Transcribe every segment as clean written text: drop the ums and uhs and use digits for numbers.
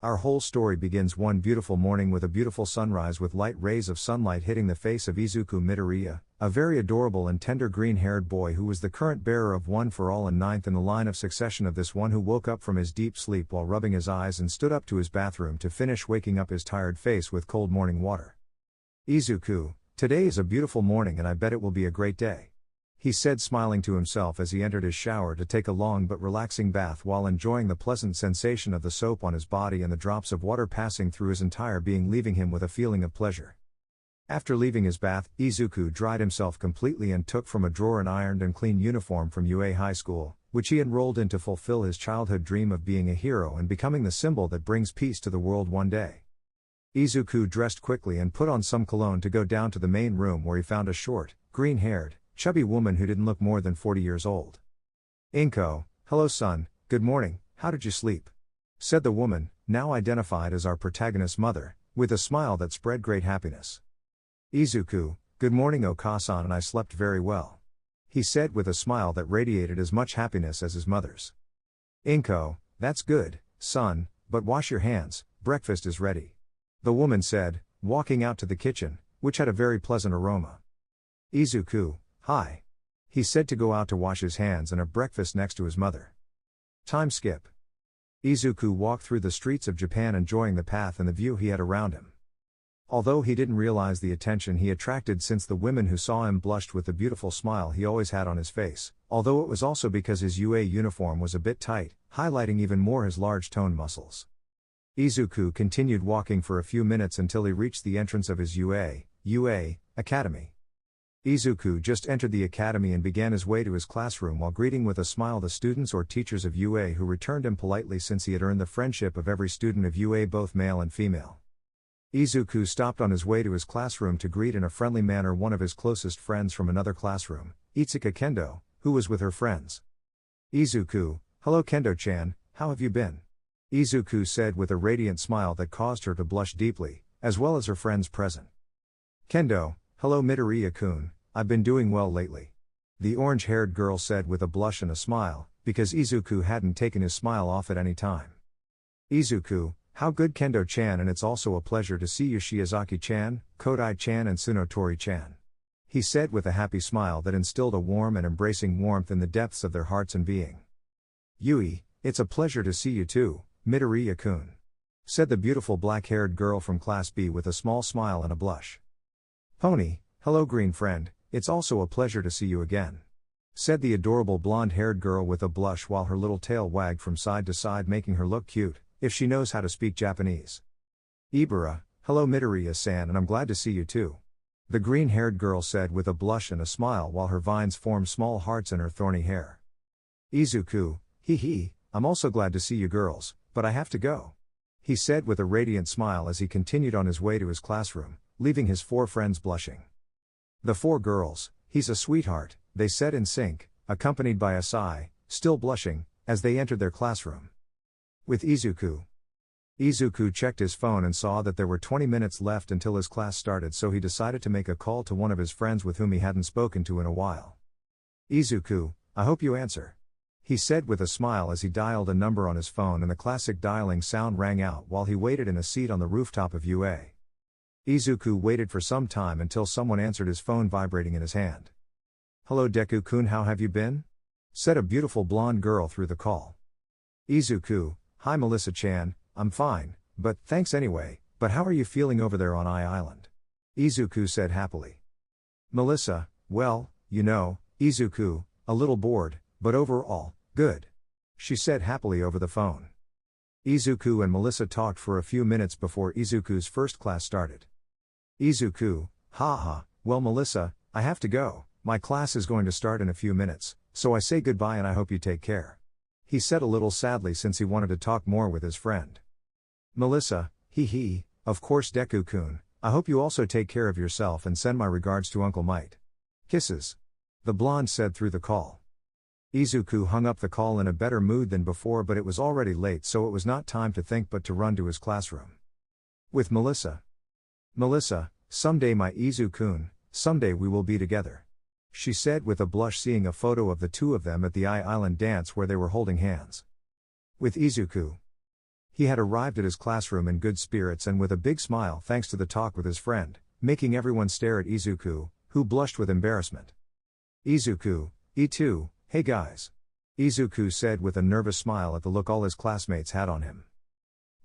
Our whole story begins one beautiful morning with a beautiful sunrise with light rays of sunlight hitting the face of Izuku Midoriya, a very adorable and tender green-haired boy who was the current bearer of One for All and ninth in the line of succession of this one who woke up from his deep sleep while rubbing his eyes and stood up to his bathroom to finish waking up his tired face with cold morning water. Izuku, today is a beautiful morning and I bet it will be a great day. He said smiling to himself as he entered his shower to take a long but relaxing bath while enjoying the pleasant sensation of the soap on his body and the drops of water passing through his entire being, leaving him with a feeling of pleasure. After leaving his bath, Izuku dried himself completely and took from a drawer an ironed and clean uniform from UA High School, which he enrolled in to fulfill his childhood dream of being a hero and becoming the symbol that brings peace to the world one day. Izuku dressed quickly and put on some cologne to go down to the main room where he found a short, green-haired, chubby woman who didn't look more than 40 years old. "Inko, hello son, good morning, how did you sleep?" said the woman, now identified as our protagonist's mother, with a smile that spread great happiness. Izuku, "Good morning Okasan, and I slept very well," he said with a smile that radiated as much happiness as his mother's. "Inko, that's good, son, but wash your hands, breakfast is ready," the woman said, walking out to the kitchen, which had a very pleasant aroma. Izuku, "Hi," he said to go out to wash his hands and have breakfast next to his mother. Time skip. Izuku walked through the streets of Japan enjoying the path and the view he had around him. Although he didn't realize the attention he attracted since the women who saw him blushed with the beautiful smile he always had on his face, although it was also because his UA uniform was a bit tight, highlighting even more his large toned muscles. Izuku continued walking for a few minutes until he reached the entrance of his UA Academy. Izuku just entered the academy and began his way to his classroom while greeting with a smile the students or teachers of UA who returned him politely since he had earned the friendship of every student of UA, both male and female. Izuku stopped on his way to his classroom to greet in a friendly manner one of his closest friends from another classroom, Itsuka Kendo, who was with her friends. Izuku, "Hello Kendo-chan, how have you been?" Izuku said with a radiant smile that caused her to blush deeply, as well as her friends present. Kendo, "Hello Midoriya-kun, I've been doing well lately," the orange-haired girl said with a blush and a smile, because Izuku hadn't taken his smile off at any time. Izuku, "How good Kendo-chan, and it's also a pleasure to see you Shiozaki-chan, Kodai-chan and Tsunotori-chan," he said with a happy smile that instilled a warm and embracing warmth in the depths of their hearts and being. "Yui, it's a pleasure to see you too, Midoriya-kun," said the beautiful black-haired girl from Class B with a small smile and a blush. Pony, "Hello green friend, it's also a pleasure to see you again," said the adorable blonde-haired girl with a blush while her little tail wagged from side to side making her look cute, if she knows how to speak Japanese. Ibara, "Hello Midoriya-san, and I'm glad to see you too," the green-haired girl said with a blush and a smile while her vines formed small hearts in her thorny hair. Izuku, "Hee, I'm also glad to see you girls, but I have to go," he said with a radiant smile as he continued on his way to his classroom, leaving his four friends blushing. The four girls, "He's a sweetheart," they said in sync, accompanied by a sigh, still blushing, as they entered their classroom. With Izuku. Izuku checked his phone and saw that there were 20 minutes left until his class started, so he decided to make a call to one of his friends with whom he hadn't spoken to in a while. "Izuku, I hope you answer," he said with a smile as he dialed a number on his phone and the classic dialing sound rang out while he waited in a seat on the rooftop of UA. Izuku waited for some time until someone answered his phone vibrating in his hand. "Hello Deku-kun, how have you been?" said a beautiful blonde girl through the call. Izuku, "Hi Melissa-chan, I'm fine, but thanks anyway, but how are you feeling over there on Island?" Izuku said happily. Melissa, "Well, Izuku, a little bored, but overall, good," she said happily over the phone. Izuku and Melissa talked for a few minutes before Izuku's first class started. Izuku, "Haha, well Melissa, I have to go, my class is going to start in a few minutes, so I say goodbye and I hope you take care," he said a little sadly since he wanted to talk more with his friend. Melissa, "Hee, of course Deku-kun, I hope you also take care of yourself and send my regards to Uncle Might. Kisses," the blonde said through the call. Izuku hung up the call in a better mood than before, but it was already late, so it was not time to think but to run to his classroom. With Melissa. "Melissa, someday my Izu-kun, someday we will be together," she said with a blush seeing a photo of the two of them at the Island dance where they were holding hands. With Izuku. He had arrived at his classroom in good spirits and with a big smile thanks to the talk with his friend, making everyone stare at Izuku, who blushed with embarrassment. Izuku, E2, hey guys. Izuku said with a nervous smile at the look all his classmates had on him.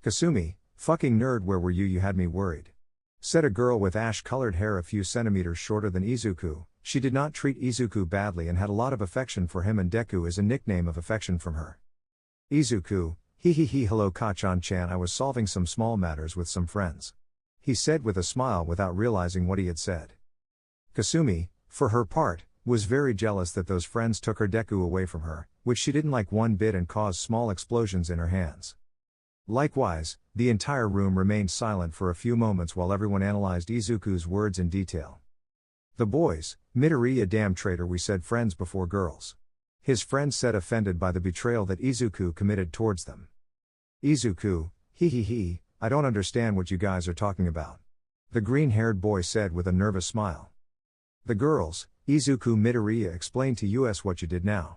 Kasumi, fucking nerd, where were you had me worried. Said a girl with ash-colored hair a few centimeters shorter than Izuku. She did not treat Izuku badly and had a lot of affection for him, and Deku is a nickname of affection from her. Izuku, hee hello Kachan-chan, I was solving some small matters with some friends. He said with a smile without realizing what he had said. Kasumi, for her part, was very jealous that those friends took her Deku away from her, which she didn't like one bit and caused small explosions in her hands. Likewise, the entire room remained silent for a few moments while everyone analyzed Izuku's words in detail. The boys, Midoriya, damn traitor, we said friends before girls. His friends said, offended by the betrayal that Izuku committed towards them. Izuku, hee, I don't understand what you guys are talking about. The green-haired boy said with a nervous smile. The girls, Izuku, Midoriya, explained to us what you did now.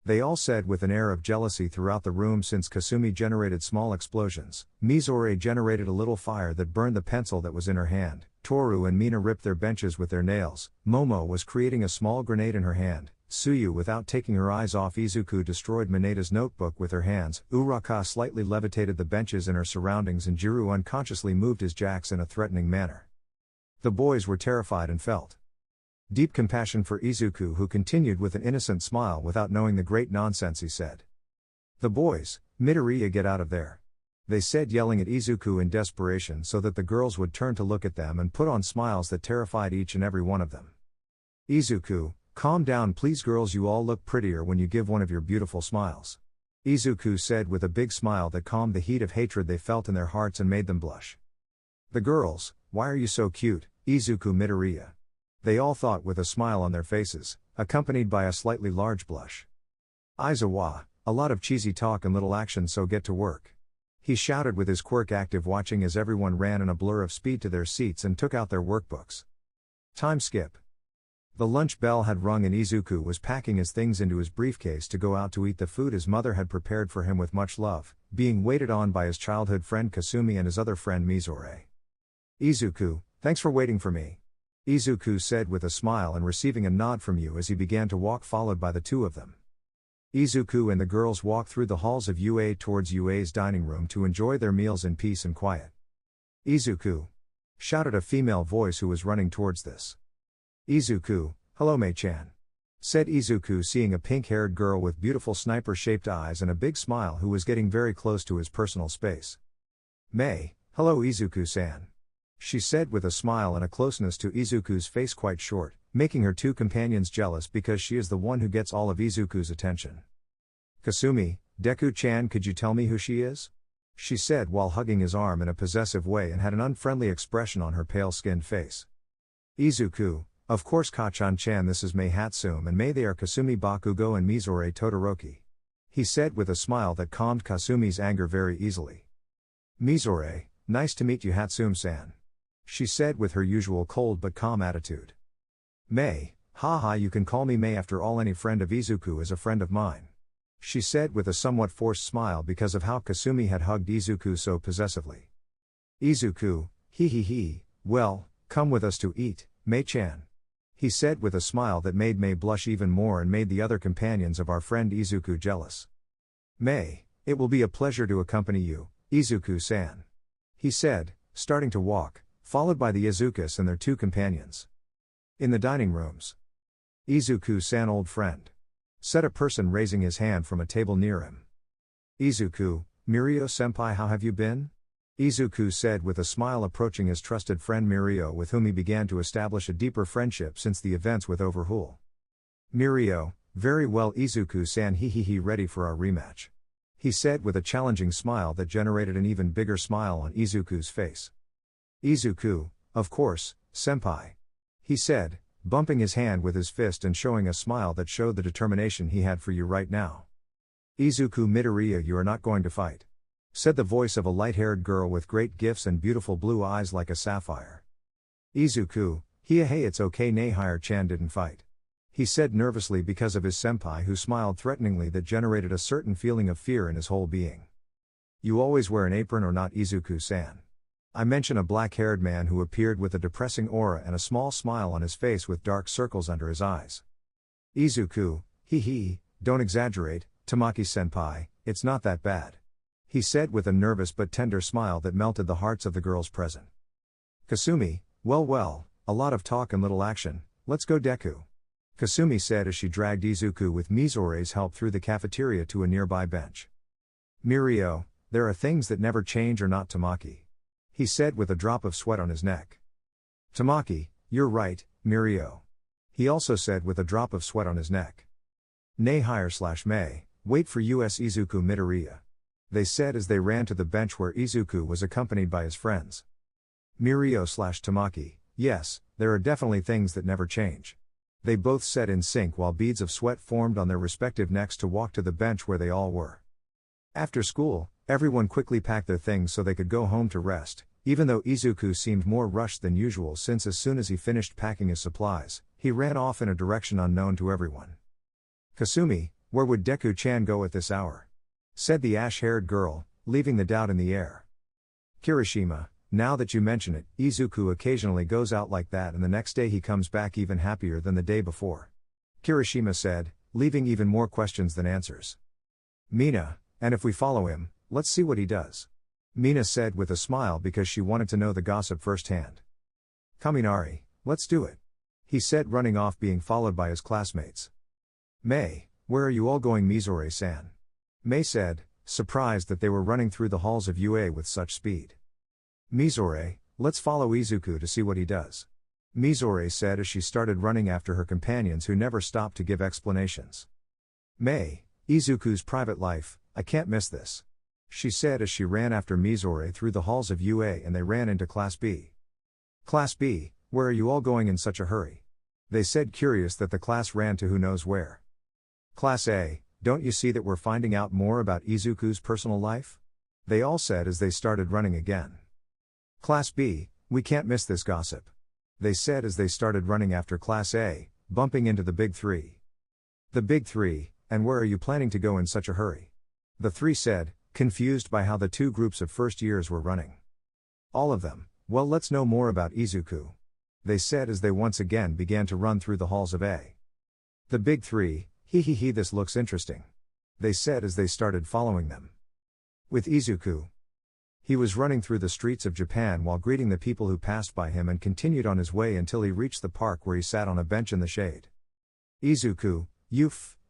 They all said with an air of jealousy throughout the room, since Kasumi generated small explosions, Mizore generated a little fire that burned the pencil that was in her hand, Toru and Mina ripped their benches with their nails, Momo was creating a small grenade in her hand, Tsuyu, without taking her eyes off Izuku, destroyed Mineda's notebook with her hands, Uraka slightly levitated the benches in her surroundings, and Jiru unconsciously moved his jacks in a threatening manner. The boys were terrified and felt deep compassion for Izuku, who continued with an innocent smile without knowing the great nonsense he said. The boys, Midoriya, get out of there. They said, yelling at Izuku in desperation so that the girls would turn to look at them and put on smiles that terrified each and every one of them. Izuku, calm down please girls, you all look prettier when you give one of your beautiful smiles. Izuku said with a big smile that calmed the heat of hatred they felt in their hearts and made them blush. The girls, why are you so cute, Izuku, Midoriya? They all thought with a smile on their faces, accompanied by a slightly large blush. Aizawa, a lot of cheesy talk and little action, so get to work. He shouted with his quirk active, watching as everyone ran in a blur of speed to their seats and took out their workbooks. Time skip. The lunch bell had rung and Izuku was packing his things into his briefcase to go out to eat the food his mother had prepared for him with much love, being waited on by his childhood friend Kasumi and his other friend Mizore. Izuku, thanks for waiting for me. Izuku said with a smile and receiving a nod from Yu as he began to walk, followed by the two of them. Izuku and the girls walked through the halls of UA towards UA's dining room to enjoy their meals in peace and quiet. Izuku! Shouted a female voice who was running towards this. Izuku, hello Mei-chan. Said Izuku, seeing a pink-haired girl with beautiful sniper-shaped eyes and a big smile who was getting very close to his personal space. Mei, hello Izuku-san. She said with a smile and a closeness to Izuku's face quite short, making her two companions jealous because she is the one who gets all of Izuku's attention. Kasumi, Deku-chan, could you tell me who she is? She said while hugging his arm in a possessive way and had an unfriendly expression on her pale-skinned face. Izuku, of course Kachan-chan, this is Mei Hatsum and Mei, they are Kasumi Bakugo and Mizore Todoroki. He said with a smile that calmed Kasumi's anger very easily. Mizore, nice to meet you Hatsum-san. She said with her usual cold but calm attitude. Mei, haha, you can call me Mei, after all any friend of Izuku is a friend of mine. She said with a somewhat forced smile because of how Kasumi had hugged Izuku so possessively. Izuku, hee, well, come with us to eat, Mei-chan. He said with a smile that made Mei blush even more and made the other companions of our friend Izuku jealous. Mei, it will be a pleasure to accompany you, Izuku-san. He said, starting to walk, followed by the Izukus and their two companions. In the dining rooms. Izuku-san, old friend. Said a person raising his hand from a table near him. Izuku, Mirio-senpai, how have you been? Izuku said with a smile, approaching his trusted friend Mirio, with whom he began to establish a deeper friendship since the events with Overhaul. Mirio, very well Izuku-san, hee, ready for our rematch. He said with a challenging smile that generated an even bigger smile on Izuku's face. Izuku, of course, senpai. He said, bumping his hand with his fist and showing a smile that showed the determination he had for you right now. Izuku, Midoriya, you are not going to fight. Said the voice of a light-haired girl with great gifts and beautiful blue eyes like a sapphire. Izuku, hey, it's okay, Nehire-chan didn't fight. He said nervously because of his senpai who smiled threateningly that generated a certain feeling of fear in his whole being. You always wear an apron or not, Izuku-san? I mention a black-haired man who appeared with a depressing aura and a small smile on his face with dark circles under his eyes. Izuku, hee, don't exaggerate, Tamaki-senpai, it's not that bad. He said with a nervous but tender smile that melted the hearts of the girls present. Kasumi, well, a lot of talk and little action, let's go Deku. Kasumi said as she dragged Izuku with Mizore's help through the cafeteria to a nearby bench. Mirio, there are things that never change or not, Tamaki. He said with a drop of sweat on his neck. Tamaki, you're right, Mirio. He also said with a drop of sweat on his neck. Nay/May, wait for us Izuku Midoriya. They said as they ran to the bench where Izuku was accompanied by his friends. Mirio/Tamaki, yes, there are definitely things that never change. They both said in sync while beads of sweat formed on their respective necks to walk to the bench where they all were. After school, everyone quickly packed their things so they could go home to rest, even though Izuku seemed more rushed than usual since as soon as he finished packing his supplies, he ran off in a direction unknown to everyone. Kasumi, where would Deku-chan go at this hour? Said the ash-haired girl, leaving the doubt in the air. Kirishima, now that you mention it, Izuku occasionally goes out like that and the next day he comes back even happier than the day before. Kirishima said, leaving even more questions than answers. Mina, and if we follow him, let's see what he does. Mina said with a smile because she wanted to know the gossip firsthand. Kaminari, let's do it. He said running off being followed by his classmates. May, where are you all going Mizore-san? May said, surprised that they were running through the halls of UA with such speed. Mizore, let's follow Izuku to see what he does. Mizore said as she started running after her companions who never stopped to give explanations. May, Izuku's private life, I can't miss this. She said as she ran after Mizore through the halls of UA and they ran into Class B. Class B, where are you all going in such a hurry? They said curious that the class ran to who knows where. Class A, don't you see that we're finding out more about Izuku's personal life? They all said as they started running again. Class B, we can't miss this gossip. They said as they started running after Class A, bumping into the Big Three. The Big Three, and where are you planning to go in such a hurry? The three said, confused by how the two groups of first years were running. All of them, well let's know more about Izuku. They said as they once again began to run through the halls of A. The Big Three, hee this looks interesting. They said as they started following them. With Izuku. He was running through the streets of Japan while greeting the people who passed by him and continued on his way until he reached the park where he sat on a bench in the shade. Izuku,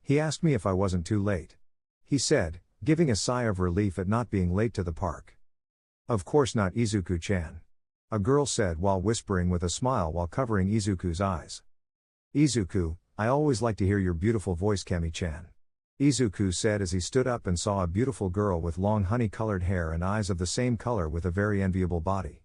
he asked me if I wasn't too late. He said, giving a sigh of relief at not being late to the park. Of course not Izuku-chan. A girl said while whispering with a smile while covering Izuku's eyes. Izuku, I always like to hear your beautiful voice Kami-chan. Izuku said as he stood up and saw a beautiful girl with long honey-colored hair and eyes of the same color with a very enviable body.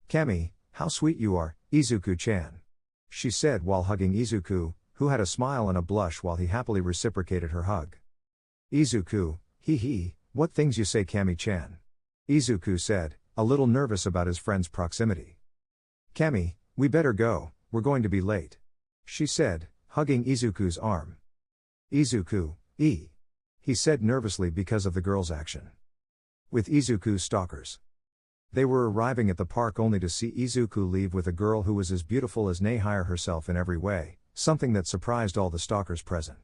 Kami, how sweet you are, Izuku-chan. She said while hugging Izuku, who had a smile and a blush while he happily reciprocated her hug. Izuku, what things you say Kami-chan. Izuku said, a little nervous about his friend's proximity. Kami, we better go, we're going to be late. She said, hugging Izuku's arm. Izuku, he said nervously because of the girl's action. With Izuku's stalkers. They were arriving at the park only to see Izuku leave with a girl who was as beautiful as Nehire herself in every way, something that surprised all the stalkers present.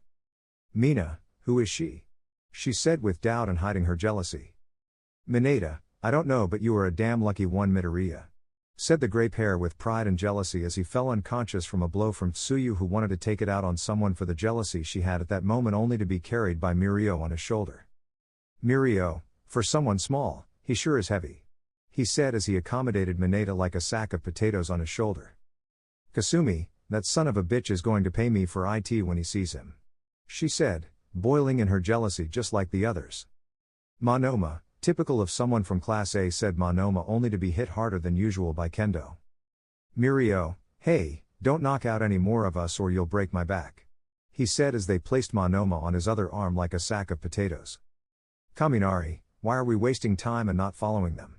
Mina, who is she? She said with doubt and hiding her jealousy. Mineta, I don't know but you are a damn lucky one Midoriya. Said the gray pair with pride and jealousy as he fell unconscious from a blow from Tsuyu who wanted to take it out on someone for the jealousy she had at that moment only to be carried by Mirio on his shoulder. Mirio, for someone small, he sure is heavy. He said as he accommodated Mineta like a sack of potatoes on his shoulder. Kasumi, that son of a bitch is going to pay me for it when he sees him. She said, boiling in her jealousy just like the others. Monoma, typical of someone from Class A said Monoma only to be hit harder than usual by Kendo. Mirio, hey, don't knock out any more of us or you'll break my back. He said as they placed Monoma on his other arm like a sack of potatoes. Kaminari, why are we wasting time and not following them?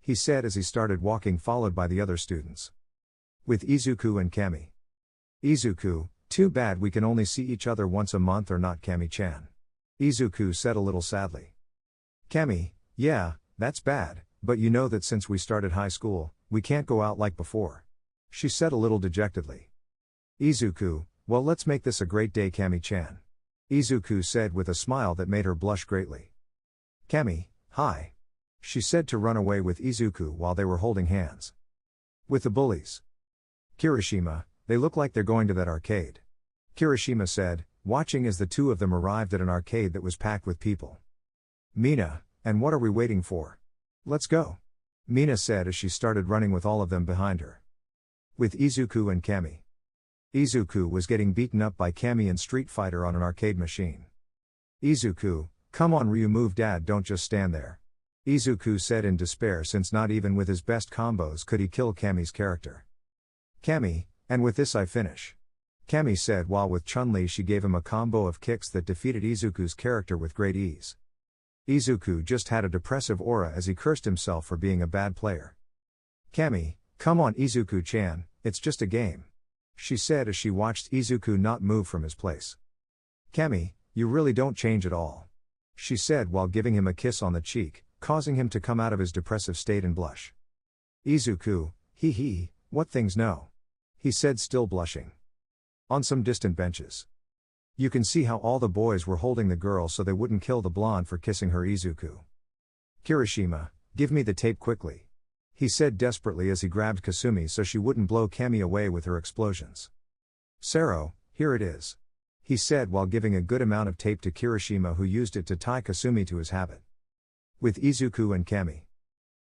He said as he started walking followed by the other students. With Izuku and Kami. Izuku, too bad we can only see each other once a month or not Kami-chan. Izuku said a little sadly. Kami, Yeah, that's bad, but you know that since we started high school, we can't go out like before. She said a little dejectedly. Izuku, well, let's make this a great day, Kami-chan. Izuku said with a smile that made her blush greatly. Kami, hi. She said to run away with Izuku while they were holding hands. With the bullies. Kirishima, they look like they're going to that arcade. Kirishima said, watching as the two of them arrived at an arcade that was packed with people. Mina, and what are we waiting for? Let's go. Mina said as she started running with all of them behind her. With Izuku and Kami. Izuku was getting beaten up by Kami in Street Fighter on an arcade machine. Izuku, come on Ryu, move, dad, don't just stand there. Izuku said in despair, since not even with his best combos could he kill Kami's character. Kami, and with this I finish. Kami said while with Chun-Li she gave him a combo of kicks that defeated Izuku's character with great ease. Izuku just had a depressive aura as he cursed himself for being a bad player. Kami, come on Izuku-chan, it's just a game. She said as she watched Izuku not move from his place. Kami, you really don't change at all. She said while giving him a kiss on the cheek, causing him to come out of his depressive state and blush. Izuku, hee, what things no? He said, still blushing. On some distant benches. You can see how all the boys were holding the girl so they wouldn't kill the blonde for kissing her. Izuku. Kirishima, give me the tape quickly. He said desperately as he grabbed Kasumi so she wouldn't blow Kami away with her explosions. Sero, here it is. He said while giving a good amount of tape to Kirishima, who used it to tie Kasumi to his habit. With Izuku and Kami.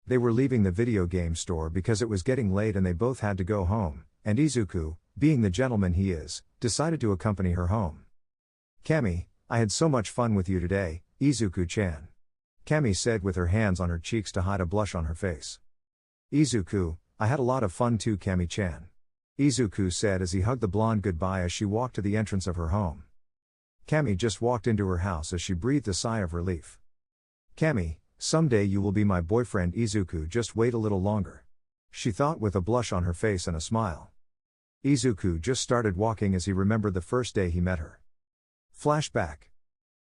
They were leaving the video game store because it was getting late and they both had to go home, and Izuku, being the gentleman he is, decided to accompany her home. Kami, I had so much fun with you today, Izuku-chan. Kami said with her hands on her cheeks to hide a blush on her face. Izuku, I had a lot of fun too, Kami-chan. Izuku said as he hugged the blonde goodbye as she walked to the entrance of her home. Kami just walked into her house as she breathed a sigh of relief. Kami, someday you will be my boyfriend. Izuku, just wait a little longer. She thought with a blush on her face and a smile. Izuku just started walking as he remembered the first day he met her. Flashback.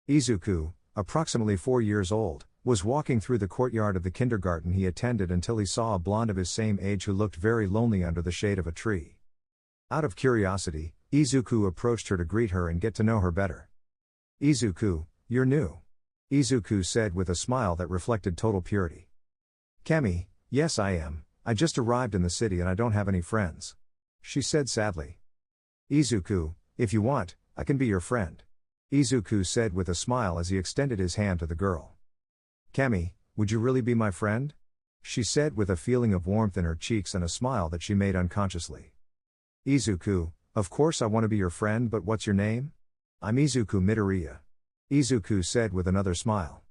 Izuku, approximately 4 years old, was walking through the courtyard of the kindergarten he attended until he saw a blonde of his same age who looked very lonely under the shade of a tree. Out of curiosity, Izuku approached her to greet her and get to know her better. Izuku, you're new. Izuku said with a smile that reflected total purity. Kami, yes I am, I just arrived in the city and I don't have any friends. She said sadly. Izuku, if you want, I can be your friend. Izuku said with a smile as he extended his hand to the girl. Kami, would you really be my friend? She said with a feeling of warmth in her cheeks and a smile that she made unconsciously. Izuku, of course I want to be your friend, but what's your name? I'm Izuku Midoriya. Izuku said with another smile.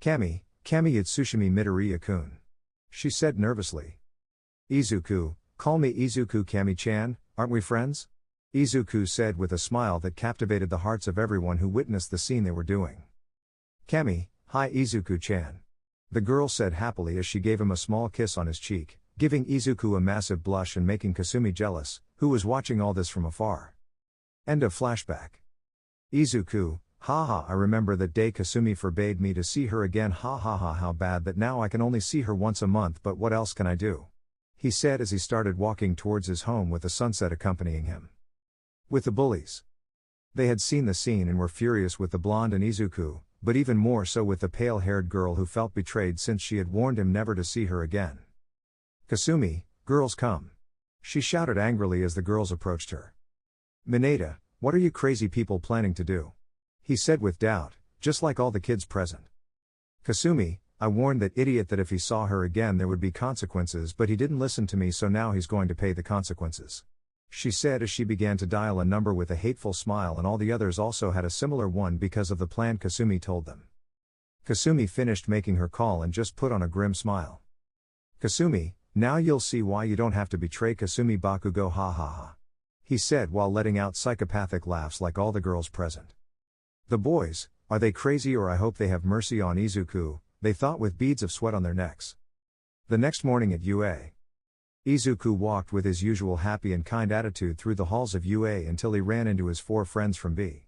Kami, it's Tsushimi Midoriya-kun. She said nervously. Izuku, call me Izuku. Kami-chan, aren't we friends? Izuku said with a smile that captivated the hearts of everyone who witnessed the scene they were doing. Kami, hi Izuku-chan. The girl said happily as she gave him a small kiss on his cheek, giving Izuku a massive blush and making Kasumi jealous, who was watching all this from afar. End of flashback. Izuku, haha, I remember that day Kasumi forbade me to see her again. Ha ha ha, how bad that now I can only see her once a month, but what else can I do? He said as he started walking towards his home with the sunset accompanying him. With the bullies. They had seen the scene and were furious with the blonde and Izuku, but even more so with the pale-haired girl who felt betrayed since she had warned him never to see her again. Kasumi, girls come. She shouted angrily as the girls approached her. Mineta, what are you crazy people planning to do? He said with doubt, just like all the kids present. Kasumi, I warned that idiot that if he saw her again there would be consequences, but he didn't listen to me, so now he's going to pay the consequences. She said as she began to dial a number with a hateful smile, and all the others also had a similar one because of the plan Kasumi told them. Kasumi finished making her call and just put on a grim smile. Kasumi, now you'll see why you don't have to betray Kasumi Bakugo, ha ha ha. He said while letting out psychopathic laughs like all the girls present. The boys, are they crazy, or I hope they have mercy on Izuku, they thought with beads of sweat on their necks. The next morning at UA. Izuku walked with his usual happy and kind attitude through the halls of UA until he ran into his 4 friends from B.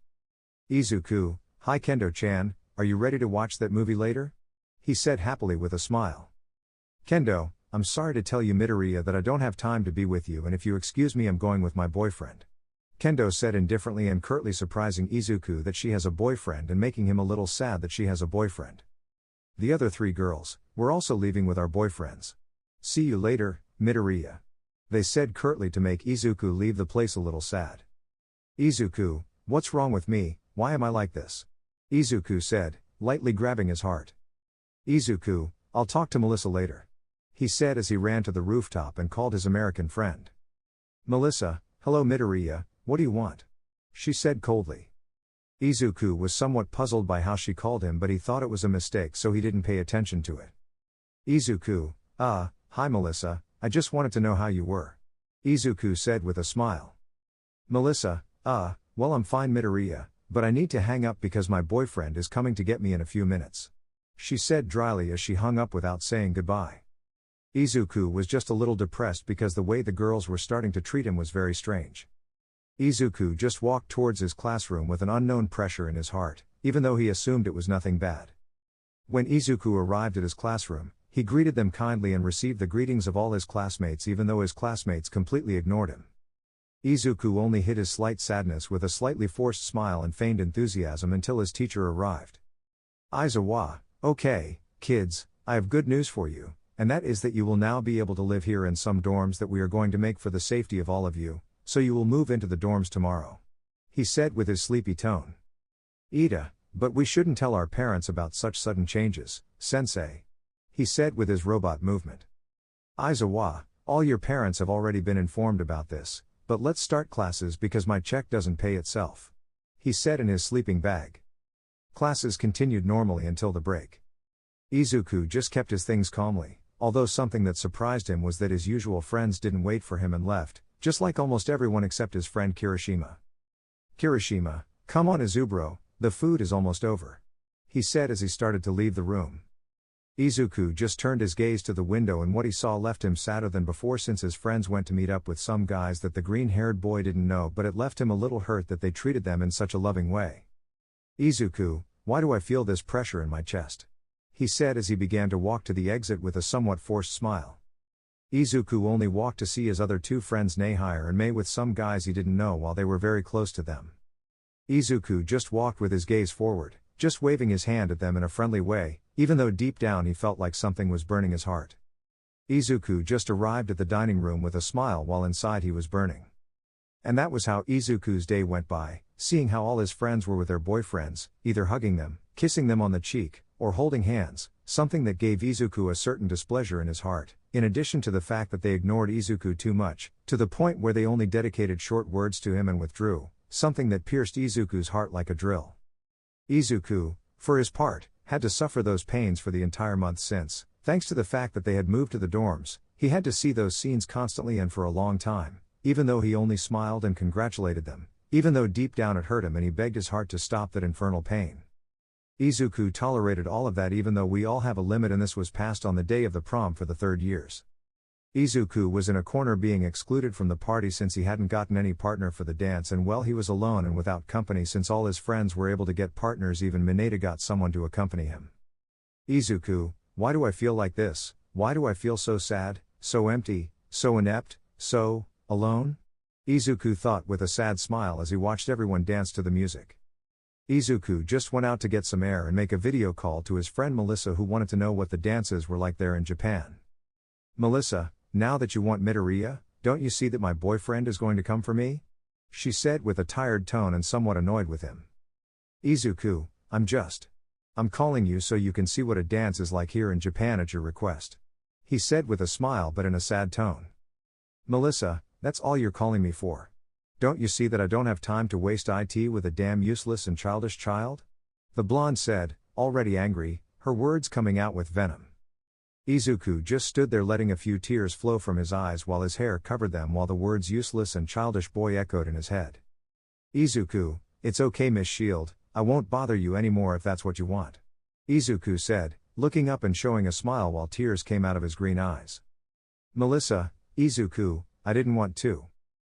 Izuku, hi Kendo-chan, are you ready to watch that movie later? he said happily with a smile. Kendo, I'm sorry to tell you Midoriya that I don't have time to be with you, and if you excuse me I'm going with my boyfriend. Kendo said indifferently and curtly, surprising Izuku that she has a boyfriend and making him a little sad that she has a boyfriend. The other 3 girls, we're also leaving with our boyfriends. See you later, Midoriya. They said curtly to make Izuku leave the place a little sad. Izuku, what's wrong with me, why am I like this? Izuku said, lightly grabbing his heart. Izuku, I'll talk to Melissa later. He said as he ran to the rooftop and called his American friend. Melissa, hello Midoriya, what do you want? She said coldly. Izuku was somewhat puzzled by how she called him, but he thought it was a mistake so he didn't pay attention to it. Izuku, hi Melissa, I just wanted to know how you were. Izuku said with a smile. Melissa, well I'm fine Midoriya, but I need to hang up because my boyfriend is coming to get me in a few minutes. She said dryly as she hung up without saying goodbye. Izuku was just a little depressed because the way the girls were starting to treat him was very strange. Izuku just walked towards his classroom with an unknown pressure in his heart, even though he assumed it was nothing bad. When Izuku arrived at his classroom, he greeted them kindly and received the greetings of all his classmates even though his classmates completely ignored him. Izuku only hid his slight sadness with a slightly forced smile and feigned enthusiasm until his teacher arrived. Aizawa, okay, kids, I have good news for you, and that is that you will now be able to live here in some dorms that we are going to make for the safety of all of you, so you will move into the dorms tomorrow. He said with his sleepy tone. Ida, but we shouldn't tell our parents about such sudden changes, sensei. He said with his robot movement. Aizawa, all your parents have already been informed about this, but let's start classes because my check doesn't pay itself. He said in his sleeping bag. Classes continued normally until the break. Izuku just kept his things calmly, although something that surprised him was that his usual friends didn't wait for him and left, just like almost everyone except his friend Kirishima. Kirishima, come on Izubro, the food is almost over. He said as he started to leave the room. Izuku just turned his gaze to the window and what he saw left him sadder than before since his friends went to meet up with some guys that the green-haired boy didn't know, but it left him a little hurt that they treated them in such a loving way. Izuku, why do I feel this pressure in my chest? He said as he began to walk to the exit with a somewhat forced smile. Izuku only walked to see his other 2 friends Nehire and Mei with some guys he didn't know while they were very close to them. Izuku just walked with his gaze forward, just waving his hand at them in a friendly way, even though deep down he felt like something was burning his heart. Izuku just arrived at the dining room with a smile while inside he was burning. And that was how Izuku's day went by, seeing how all his friends were with their boyfriends, either hugging them, kissing them on the cheek, or holding hands, something that gave Izuku a certain displeasure in his heart, in addition to the fact that they ignored Izuku too much, to the point where they only dedicated short words to him and withdrew, something that pierced Izuku's heart like a drill. Izuku, for his part, had to suffer those pains for the entire month since, thanks to the fact that they had moved to the dorms, he had to see those scenes constantly and for a long time, even though he only smiled and congratulated them, even though deep down it hurt him and he begged his heart to stop that infernal pain. Izuku tolerated all of that even though we all have a limit, and this was passed on the day of the prom for the 3rd years. Izuku was in a corner being excluded from the party since he hadn't gotten any partner for the dance, and well, he was alone and without company since all his friends were able to get partners. Even Mineta got someone to accompany him. Izuku, why do I feel like this? Why do I feel so sad, so empty, so inept, so alone? Izuku thought with a sad smile as he watched everyone dance to the music. Izuku just went out to get some air and make a video call to his friend Melissa, who wanted to know what the dances were like there in Japan. Melissa, now that you want Midoriya, don't you see that my boyfriend is going to come for me? She said with a tired tone and somewhat annoyed with him. Izuku, I'm calling you so you can see what a dance is like here in Japan at your request. He said with a smile but in a sad tone. Melissa, that's all you're calling me for? Don't you see that I don't have time to waste it with a damn useless and childish child? The blonde said, already angry, her words coming out with venom. Izuku just stood there letting a few tears flow from his eyes while his hair covered them, while the words useless and childish boy echoed in his head. Izuku, it's okay Miss Shield, I won't bother you anymore if that's what you want. Izuku said, looking up and showing a smile while tears came out of his green eyes. Melissa, Izuku, I didn't want to.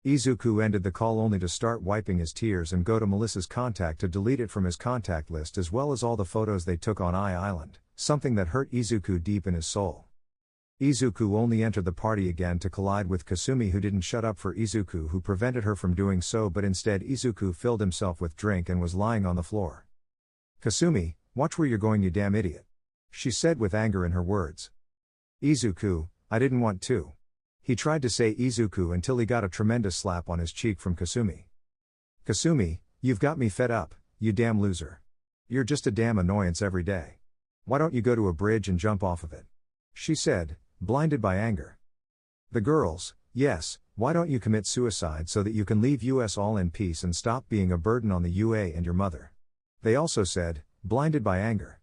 Izuku ended the call only to start wiping his tears and go to Melissa's contact to delete it from his contact list, as well as all the photos they took on Island, something that hurt Izuku deep in his soul. Izuku only entered the party again to collide with Kasumi, who didn't shut up for Izuku, who prevented her from doing so, but instead Izuku filled himself with drink and was lying on the floor. "Kasumi, watch where you're going, you damn idiot," she said with anger in her words. "Izuku, I didn't want to." He tried to say Izuku until he got a tremendous slap on his cheek from Kasumi. "Kasumi, you've got me fed up, you damn loser. You're just a damn annoyance every day. Why don't you go to a bridge and jump off of it?" she said, blinded by anger. "The girls, yes, why don't you commit suicide so that you can leave us all in peace and stop being a burden on the UA and your mother?" they also said, blinded by anger.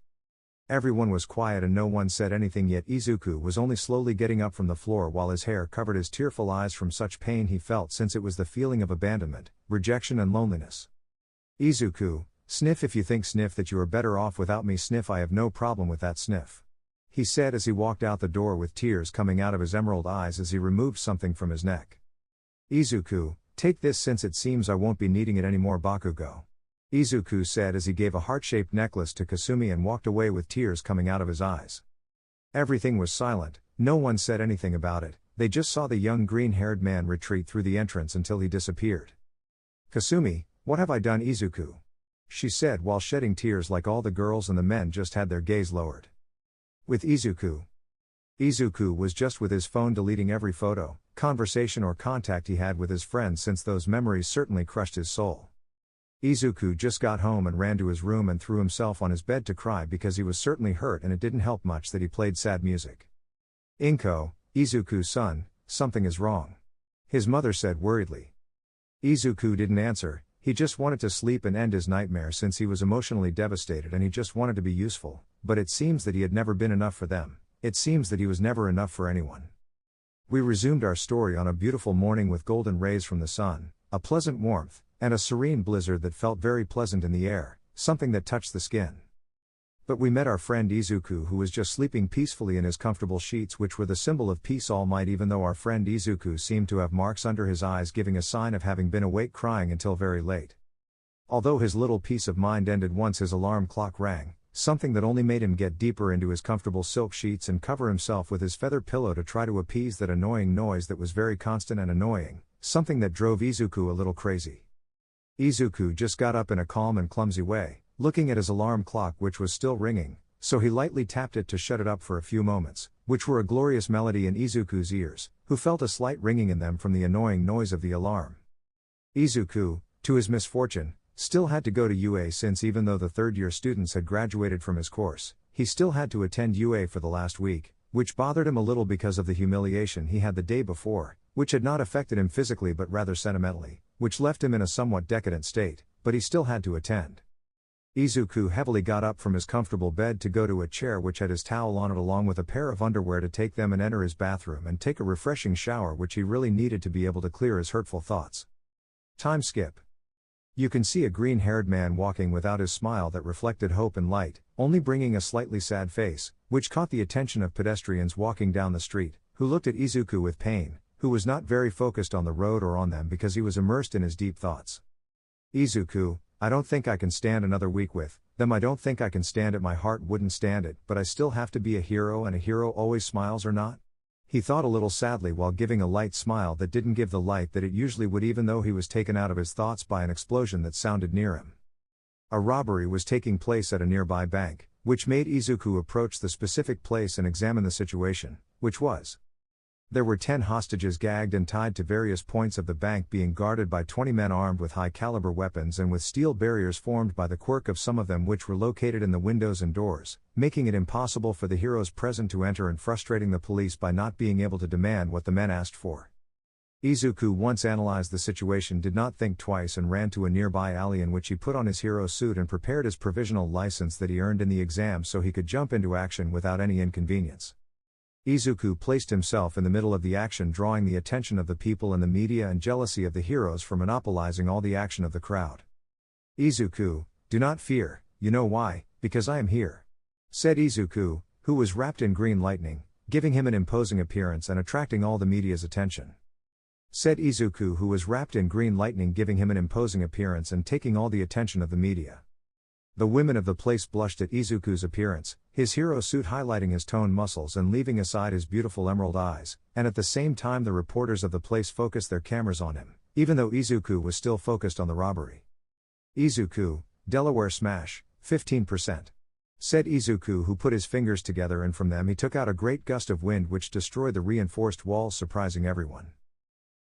Everyone was quiet and no one said anything, yet Izuku was only slowly getting up from the floor while his hair covered his tearful eyes from such pain he felt, since it was the feeling of abandonment, rejection and loneliness. "Izuku, sniff if you think sniff that you are better off without me, sniff, I have no problem with that, sniff," he said as he walked out the door with tears coming out of his emerald eyes as he removed something from his neck. "Izuku, take this since it seems I won't be needing it anymore, Bakugo," Izuku said as he gave a heart-shaped necklace to Kasumi and walked away with tears coming out of his eyes. Everything was silent, no one said anything about it, they just saw the young green-haired man retreat through the entrance until he disappeared. "Kasumi, what have I done, Izuku?" she said while shedding tears like all the girls and the men just had their gaze lowered. With Izuku. Izuku was just with his phone deleting every photo, conversation or contact he had with his friends, since those memories certainly crushed his soul. Izuku just got home and ran to his room and threw himself on his bed to cry because he was certainly hurt, and it didn't help much that he played sad music. "Inko, Izuku's son, something is wrong," his mother said worriedly. Izuku didn't answer, he just wanted to sleep and end his nightmare since he was emotionally devastated and he just wanted to be useful, but it seems that he had never been enough for them, it seems that he was never enough for anyone. We resumed our story on a beautiful morning with golden rays from the sun, a pleasant warmth, and a serene blizzard that felt very pleasant in the air, something that touched the skin. But we met our friend Izuku, who was just sleeping peacefully in his comfortable sheets, which were the symbol of peace all night, even though our friend Izuku seemed to have marks under his eyes, giving a sign of having been awake crying until very late. Although his little peace of mind ended once his alarm clock rang, something that only made him get deeper into his comfortable silk sheets and cover himself with his feather pillow to try to appease that annoying noise that was very constant and annoying, something that drove Izuku a little crazy. Izuku just got up in a calm and clumsy way, looking at his alarm clock which was still ringing, so he lightly tapped it to shut it up for a few moments, which were a glorious melody in Izuku's ears, who felt a slight ringing in them from the annoying noise of the alarm. Izuku, to his misfortune, still had to go to UA, since even though the third-year students had graduated from his course, he still had to attend UA for the last week, which bothered him a little because of the humiliation he had the day before, which had not affected him physically but rather sentimentally, which left him in a somewhat decadent state, but he still had to attend. Izuku heavily got up from his comfortable bed to go to a chair which had his towel on it along with a pair of underwear to take them and enter his bathroom and take a refreshing shower, which he really needed to be able to clear his hurtful thoughts. Time skip. You can see a green-haired man walking without his smile that reflected hope and light, only bringing a slightly sad face, which caught the attention of pedestrians walking down the street, who looked at Izuku with pain, who was not very focused on the road or on them because he was immersed in his deep thoughts. "Izuku, I don't think I can stand another week with them. I don't think I can stand it. My heart wouldn't stand it, but I still have to be a hero, and a hero always smiles, or not?" he thought a little sadly while giving a light smile that didn't give the light that it usually would, even though he was taken out of his thoughts by an explosion that sounded near him. A robbery was taking place at a nearby bank, which made Izuku approach the specific place and examine the situation, which was. There were 10 hostages gagged and tied to various points of the bank, being guarded by 20 men armed with high-caliber weapons and with steel barriers formed by the quirk of some of them, which were located in the windows and doors, making it impossible for the heroes present to enter and frustrating the police by not being able to demand what the men asked for. Izuku, once analyzed the situation, did not think twice and ran to a nearby alley, in which he put on his hero suit and prepared his provisional license that he earned in the exam so he could jump into action without any inconvenience. Izuku placed himself in the middle of the action, drawing the attention of the people and the media and jealousy of the heroes for monopolizing all the action of the crowd. "Izuku, do not fear, you know why? Because I am here," said Izuku, who was wrapped in green lightning, giving him an imposing appearance and attracting all the media's attention. Said Izuku, who was wrapped in green lightning, giving him an imposing appearance and taking all the attention of the media. The women of the place blushed at Izuku's appearance, his hero suit highlighting his toned muscles and leaving aside his beautiful emerald eyes, and at the same time the reporters of the place focused their cameras on him, even though Izuku was still focused on the robbery. Izuku, Delaware smash, 15%. Said Izuku, who put his fingers together, and from them he took out a great gust of wind which destroyed the reinforced walls, surprising everyone.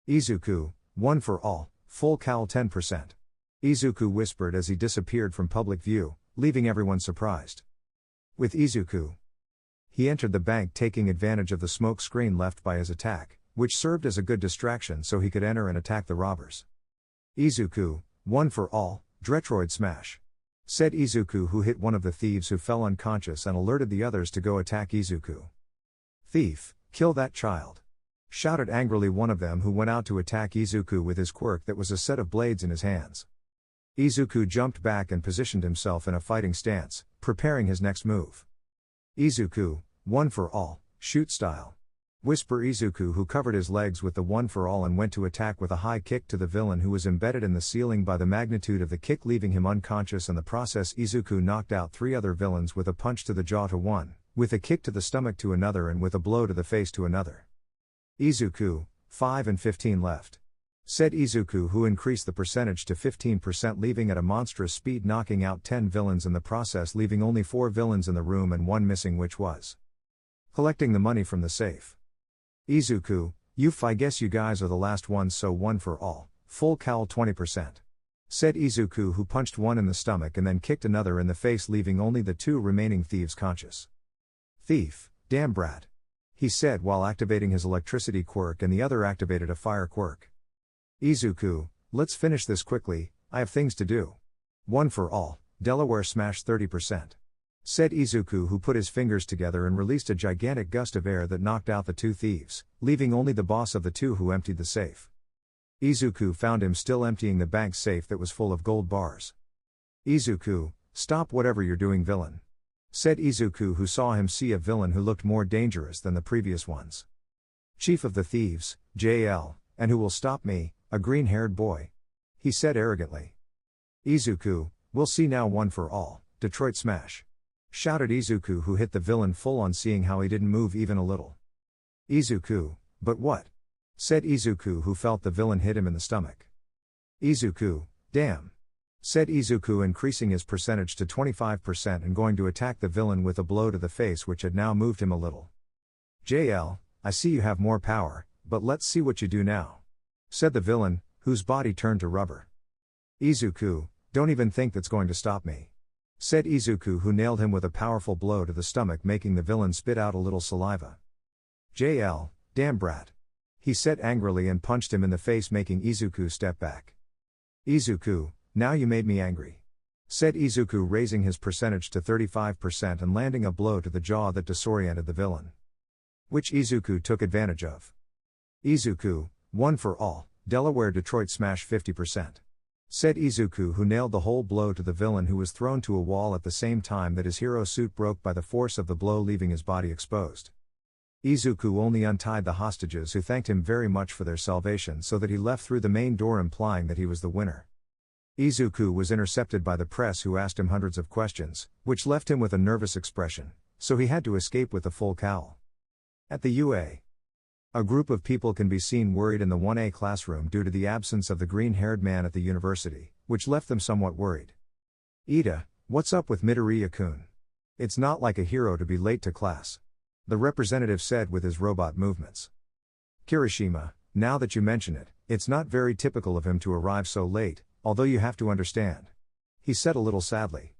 Izuku, one for all, full cowl 10%. Izuku whispered as he disappeared from public view, leaving everyone surprised. With Izuku, he entered the bank taking advantage of the smoke screen left by his attack, which served as a good distraction so he could enter and attack the robbers. Izuku, one for all, Dretroid smash. Said Izuku, who hit one of the thieves who fell unconscious and alerted the others to go attack Izuku. Thief, kill that child! Shouted angrily one of them, who went out to attack Izuku with his quirk that was a set of blades in his hands. Izuku jumped back and positioned himself in a fighting stance, preparing his next move. Izuku, one for all, shoot style. Whisper Izuku, who covered his legs with the one for all and went to attack with a high kick to the villain who was embedded in the ceiling by the magnitude of the kick, leaving him unconscious. In the process, Izuku knocked out 3 other villains with a punch to the jaw to one, with a kick to the stomach to another, and with a blow to the face to another. Izuku, 5 and 15 left. Said Izuku, who increased the percentage to 15%, leaving at a monstrous speed, knocking out 10 villains in the process, leaving only 4 villains in the room and 1 missing, which was collecting the money from the safe. Izuku, I guess you guys are the last ones, so one for all, full cowl 20%. Said Izuku, who punched one in the stomach and then kicked another in the face, leaving only the 2 remaining thieves conscious. Thief, damn brat. He said while activating his electricity quirk, and the other activated a fire quirk. Izuku, let's finish this quickly, I have things to do. One for all, Delaware smash 30%. Said Izuku, who put his fingers together and released a gigantic gust of air that knocked out the 2 thieves, leaving only the boss of the 2 who emptied the safe. Izuku found him still emptying the bank's safe that was full of gold bars. Izuku, stop whatever you're doing, villain. Said Izuku, who saw him see a villain who looked more dangerous than the previous ones. Chief of the thieves, JL, and who will stop me, a green-haired boy. He said arrogantly. Izuku, we'll see now, one for all, Detroit smash. Shouted Izuku, who hit the villain full on, seeing how he didn't move even a little. Izuku, but what? Said Izuku, who felt the villain hit him in the stomach. Izuku, damn. Said Izuku, increasing his percentage to 25% and going to attack the villain with a blow to the face which had now moved him a little. JL, I see you have more power, but let's see what you do now. Said the villain, whose body turned to rubber. Izuku, don't even think that's going to stop me. Said Izuku, who nailed him with a powerful blow to the stomach, making the villain spit out a little saliva. JL, damn brat. He said angrily and punched him in the face, making Izuku step back. Izuku, now you made me angry. Said Izuku, raising his percentage to 35% and landing a blow to the jaw that disoriented the villain, which Izuku took advantage of. Izuku, one for all, Delaware Detroit smash 50%. Said Izuku, who nailed the whole blow to the villain, who was thrown to a wall at the same time that his hero suit broke by the force of the blow, leaving his body exposed. Izuku only untied the hostages, who thanked him very much for their salvation, so that he left through the main door, implying that he was the winner. Izuku was intercepted by the press, who asked him hundreds of questions, which left him with a nervous expression, so he had to escape with the full cowl. At the UA, a group of people can be seen worried in the 1A classroom due to the absence of the green-haired man at the university, which left them somewhat worried. Ida, what's up with Midoriya-kun? It's not like a hero to be late to class. The representative said with his robot movements. Kirishima, now that you mention it, it's not very typical of him to arrive so late, although you have to understand. He said a little sadly.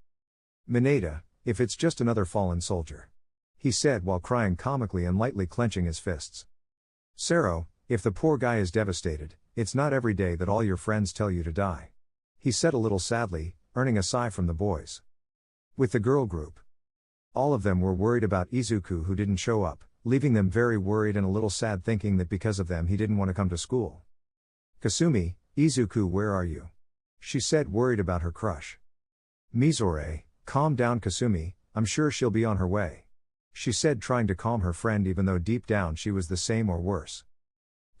Mineta, if it's just another fallen soldier. He said while crying comically and lightly clenching his fists. Sero, if the poor guy is devastated, it's not every day that all your friends tell you to die. He said a little sadly, earning a sigh from the boys. With the girl group, all of them were worried about Izuku, who didn't show up, leaving them very worried and a little sad, thinking that because of them he didn't want to come to school. Kasumi, Izuku, where are you? She said, worried about her crush. Mizore, calm down Kasumi, I'm sure she'll be on her way. She said, trying to calm her friend even though deep down she was the same or worse.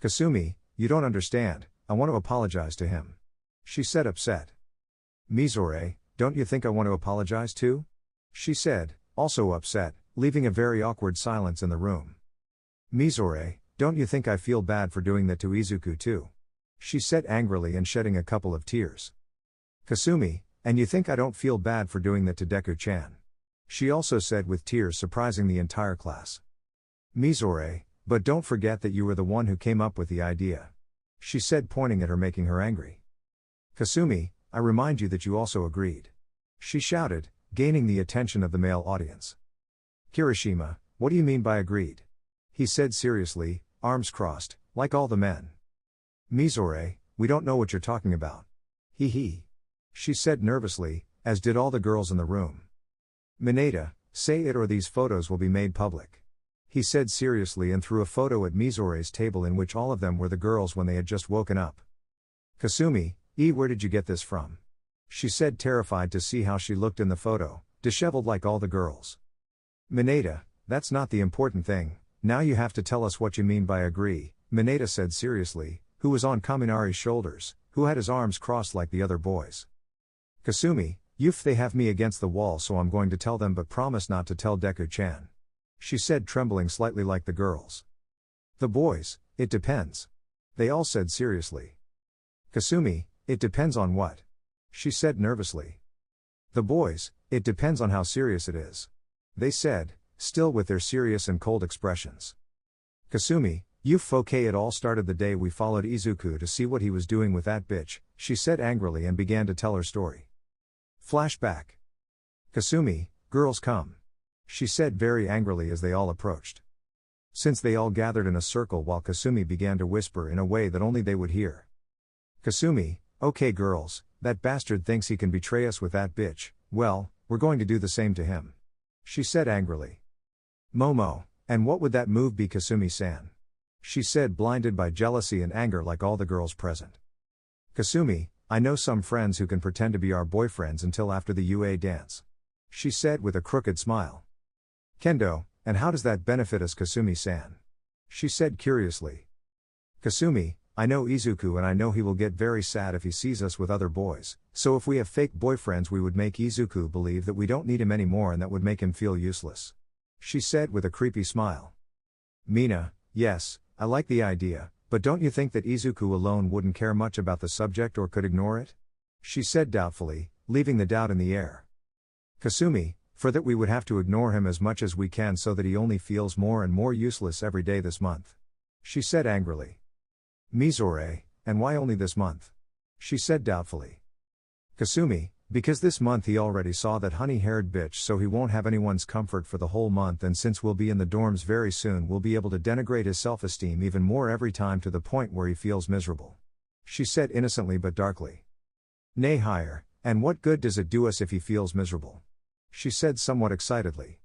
Kasumi, you don't understand, I want to apologize to him. She said, upset. Mizore, don't you think I want to apologize too? She said, also upset, leaving a very awkward silence in the room. Mizore, don't you think I feel bad for doing that to Izuku too? She said angrily and shedding a couple of tears. Kasumi, and you think I don't feel bad for doing that to Deku-chan? She also said with tears surprising the entire class. Mizore, but don't forget that you were the one who came up with the idea. She said pointing at her, making her angry. Kasumi, I remind you that you also agreed. She shouted, gaining the attention of the male audience. Kirishima, what do you mean by agreed? He said seriously, arms crossed, like all the men. Mizore, we don't know what you're talking about. Hee hee. She said nervously, as did all the girls in the room. Mineta, say it or these photos will be made public. He said seriously and threw a photo at Mizore's table in which all of them were the girls when they had just woken up. Kasumi, where did you get this from? She said terrified to see how she looked in the photo, disheveled like all the girls. Mineta, that's not the important thing, now you have to tell us what you mean by agree, Mineta said seriously, who was on Kaminari's shoulders, who had his arms crossed like the other boys. Kasumi, they have me against the wall, so I'm going to tell them, but promise not to tell Deku-chan. She said trembling slightly like the girls. The boys, it depends. They all said seriously. Kasumi, it depends on what? She said nervously. The boys, it depends on how serious it is. They said, still with their serious and cold expressions. Kasumi, it all started the day we followed Izuku to see what he was doing with that bitch, she said angrily and began to tell her story. Flashback. Kasumi, girls come. She said very angrily as they all approached. Since they all gathered in a circle while Kasumi began to whisper in a way that only they would hear. Kasumi, okay girls, that bastard thinks he can betray us with that bitch, well, we're going to do the same to him. She said angrily. Momo, and what would that move be, Kasumi-san? She said blinded by jealousy and anger like all the girls present. Kasumi, I know some friends who can pretend to be our boyfriends until after the UA dance. She said with a crooked smile. Kendo, and how does that benefit us, Kasumi-san? She said curiously. Kasumi, I know Izuku and I know he will get very sad if he sees us with other boys, so if we have fake boyfriends we would make Izuku believe that we don't need him anymore and that would make him feel useless. She said with a creepy smile. Mina, yes, I like the idea, but don't you think that Izuku alone wouldn't care much about the subject or could ignore it? She said doubtfully, leaving the doubt in the air. Kasumi, for that we would have to ignore him as much as we can so that he only feels more and more useless every day this month. She said angrily. Mizore, and why only this month? She said doubtfully. Kasumi, because this month he already saw that honey-haired bitch, so he won't have anyone's comfort for the whole month, and since we'll be in the dorms very soon we'll be able to denigrate his self-esteem even more every time to the point where he feels miserable. She said innocently but darkly. Nay higher, and what good does it do us if he feels miserable? She said somewhat excitedly.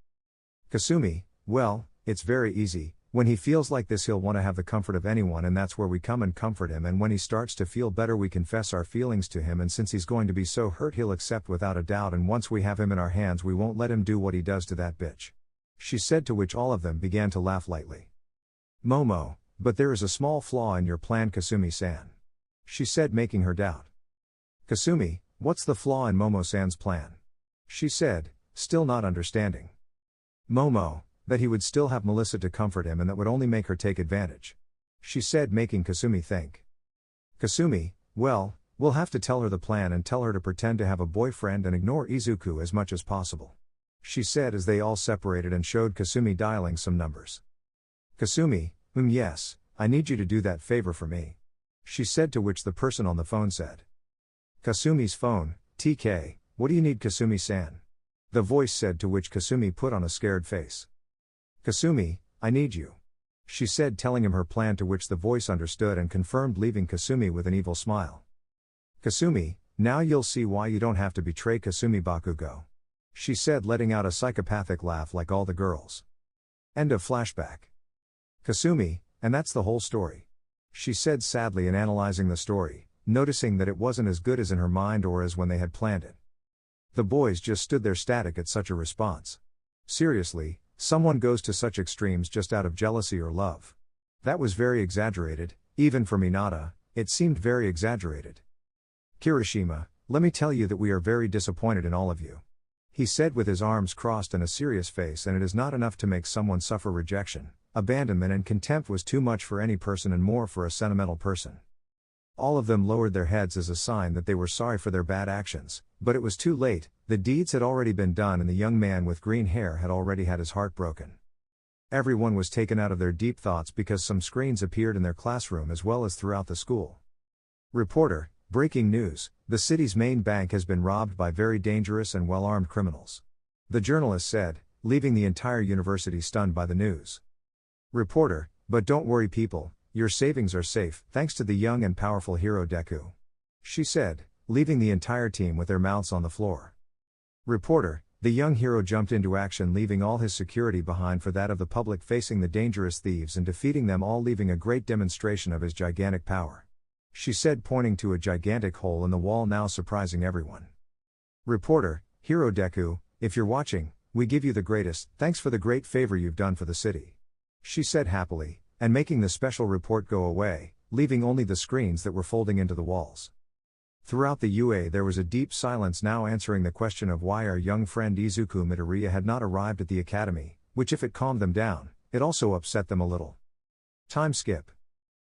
Kasumi, well, it's very easy, when he feels like this he'll want to have the comfort of anyone and that's where we come and comfort him, and when he starts to feel better we confess our feelings to him, and since he's going to be so hurt he'll accept without a doubt, and once we have him in our hands we won't let him do what he does to that bitch. She said, to which all of them began to laugh lightly. Momo, but there is a small flaw in your plan, Kasumi-san. She said, making her doubt. Kasumi, what's the flaw in Momo-san's plan? She said, still not understanding. Momo, that he would still have Melissa to comfort him and that would only make her take advantage. She said, making Kasumi think. Kasumi, well, we'll have to tell her the plan and tell her to pretend to have a boyfriend and ignore Izuku as much as possible. She said as they all separated and showed Kasumi dialing some numbers. Kasumi, yes, I need you to do that favor for me. She said, to which the person on the phone said. Kasumi's phone, TK, what do you need, Kasumi-san? The voice said, to which Kasumi put on a scared face. Kasumi, I need you. She said, telling him her plan, to which the voice understood and confirmed, leaving Kasumi with an evil smile. Kasumi, now you'll see why you don't have to betray Kasumi Bakugo. She said, letting out a psychopathic laugh like all the girls. End of flashback. Kasumi, and that's the whole story. She said sadly and analyzing the story, noticing that it wasn't as good as in her mind or as when they had planned it. The boys just stood there static at such a response. Seriously, someone goes to such extremes just out of jealousy or love. That was very exaggerated, even for Minata, it seemed very exaggerated. Kirishima, let me tell you that we are very disappointed in all of you. He said with his arms crossed and a serious face, and it is not enough to make someone suffer rejection. Abandonment and contempt was too much for any person and more for a sentimental person. All of them lowered their heads as a sign that they were sorry for their bad actions, but it was too late. The deeds had already been done and the young man with green hair had already had his heart broken. Everyone was taken out of their deep thoughts because some screens appeared in their classroom as well as throughout the school. Reporter, breaking news, the city's main bank has been robbed by very dangerous and well-armed criminals. The journalist said, leaving the entire university stunned by the news. Reporter, but don't worry people, your savings are safe, thanks to the young and powerful hero Deku. She said, leaving the entire team with their mouths on the floor. Reporter, the young hero jumped into action, leaving all his security behind for that of the public, facing the dangerous thieves and defeating them all, leaving a great demonstration of his gigantic power. She said, pointing to a gigantic hole in the wall now surprising everyone. Reporter, Hero Deku, if you're watching, we give you the greatest thanks for the great favor you've done for the city. She said happily, and making the special report go away, leaving only the screens that were folding into the walls. Throughout the UA there was a deep silence now, answering the question of why our young friend Izuku Midoriya had not arrived at the academy, which if it calmed them down, it also upset them a little. Time skip.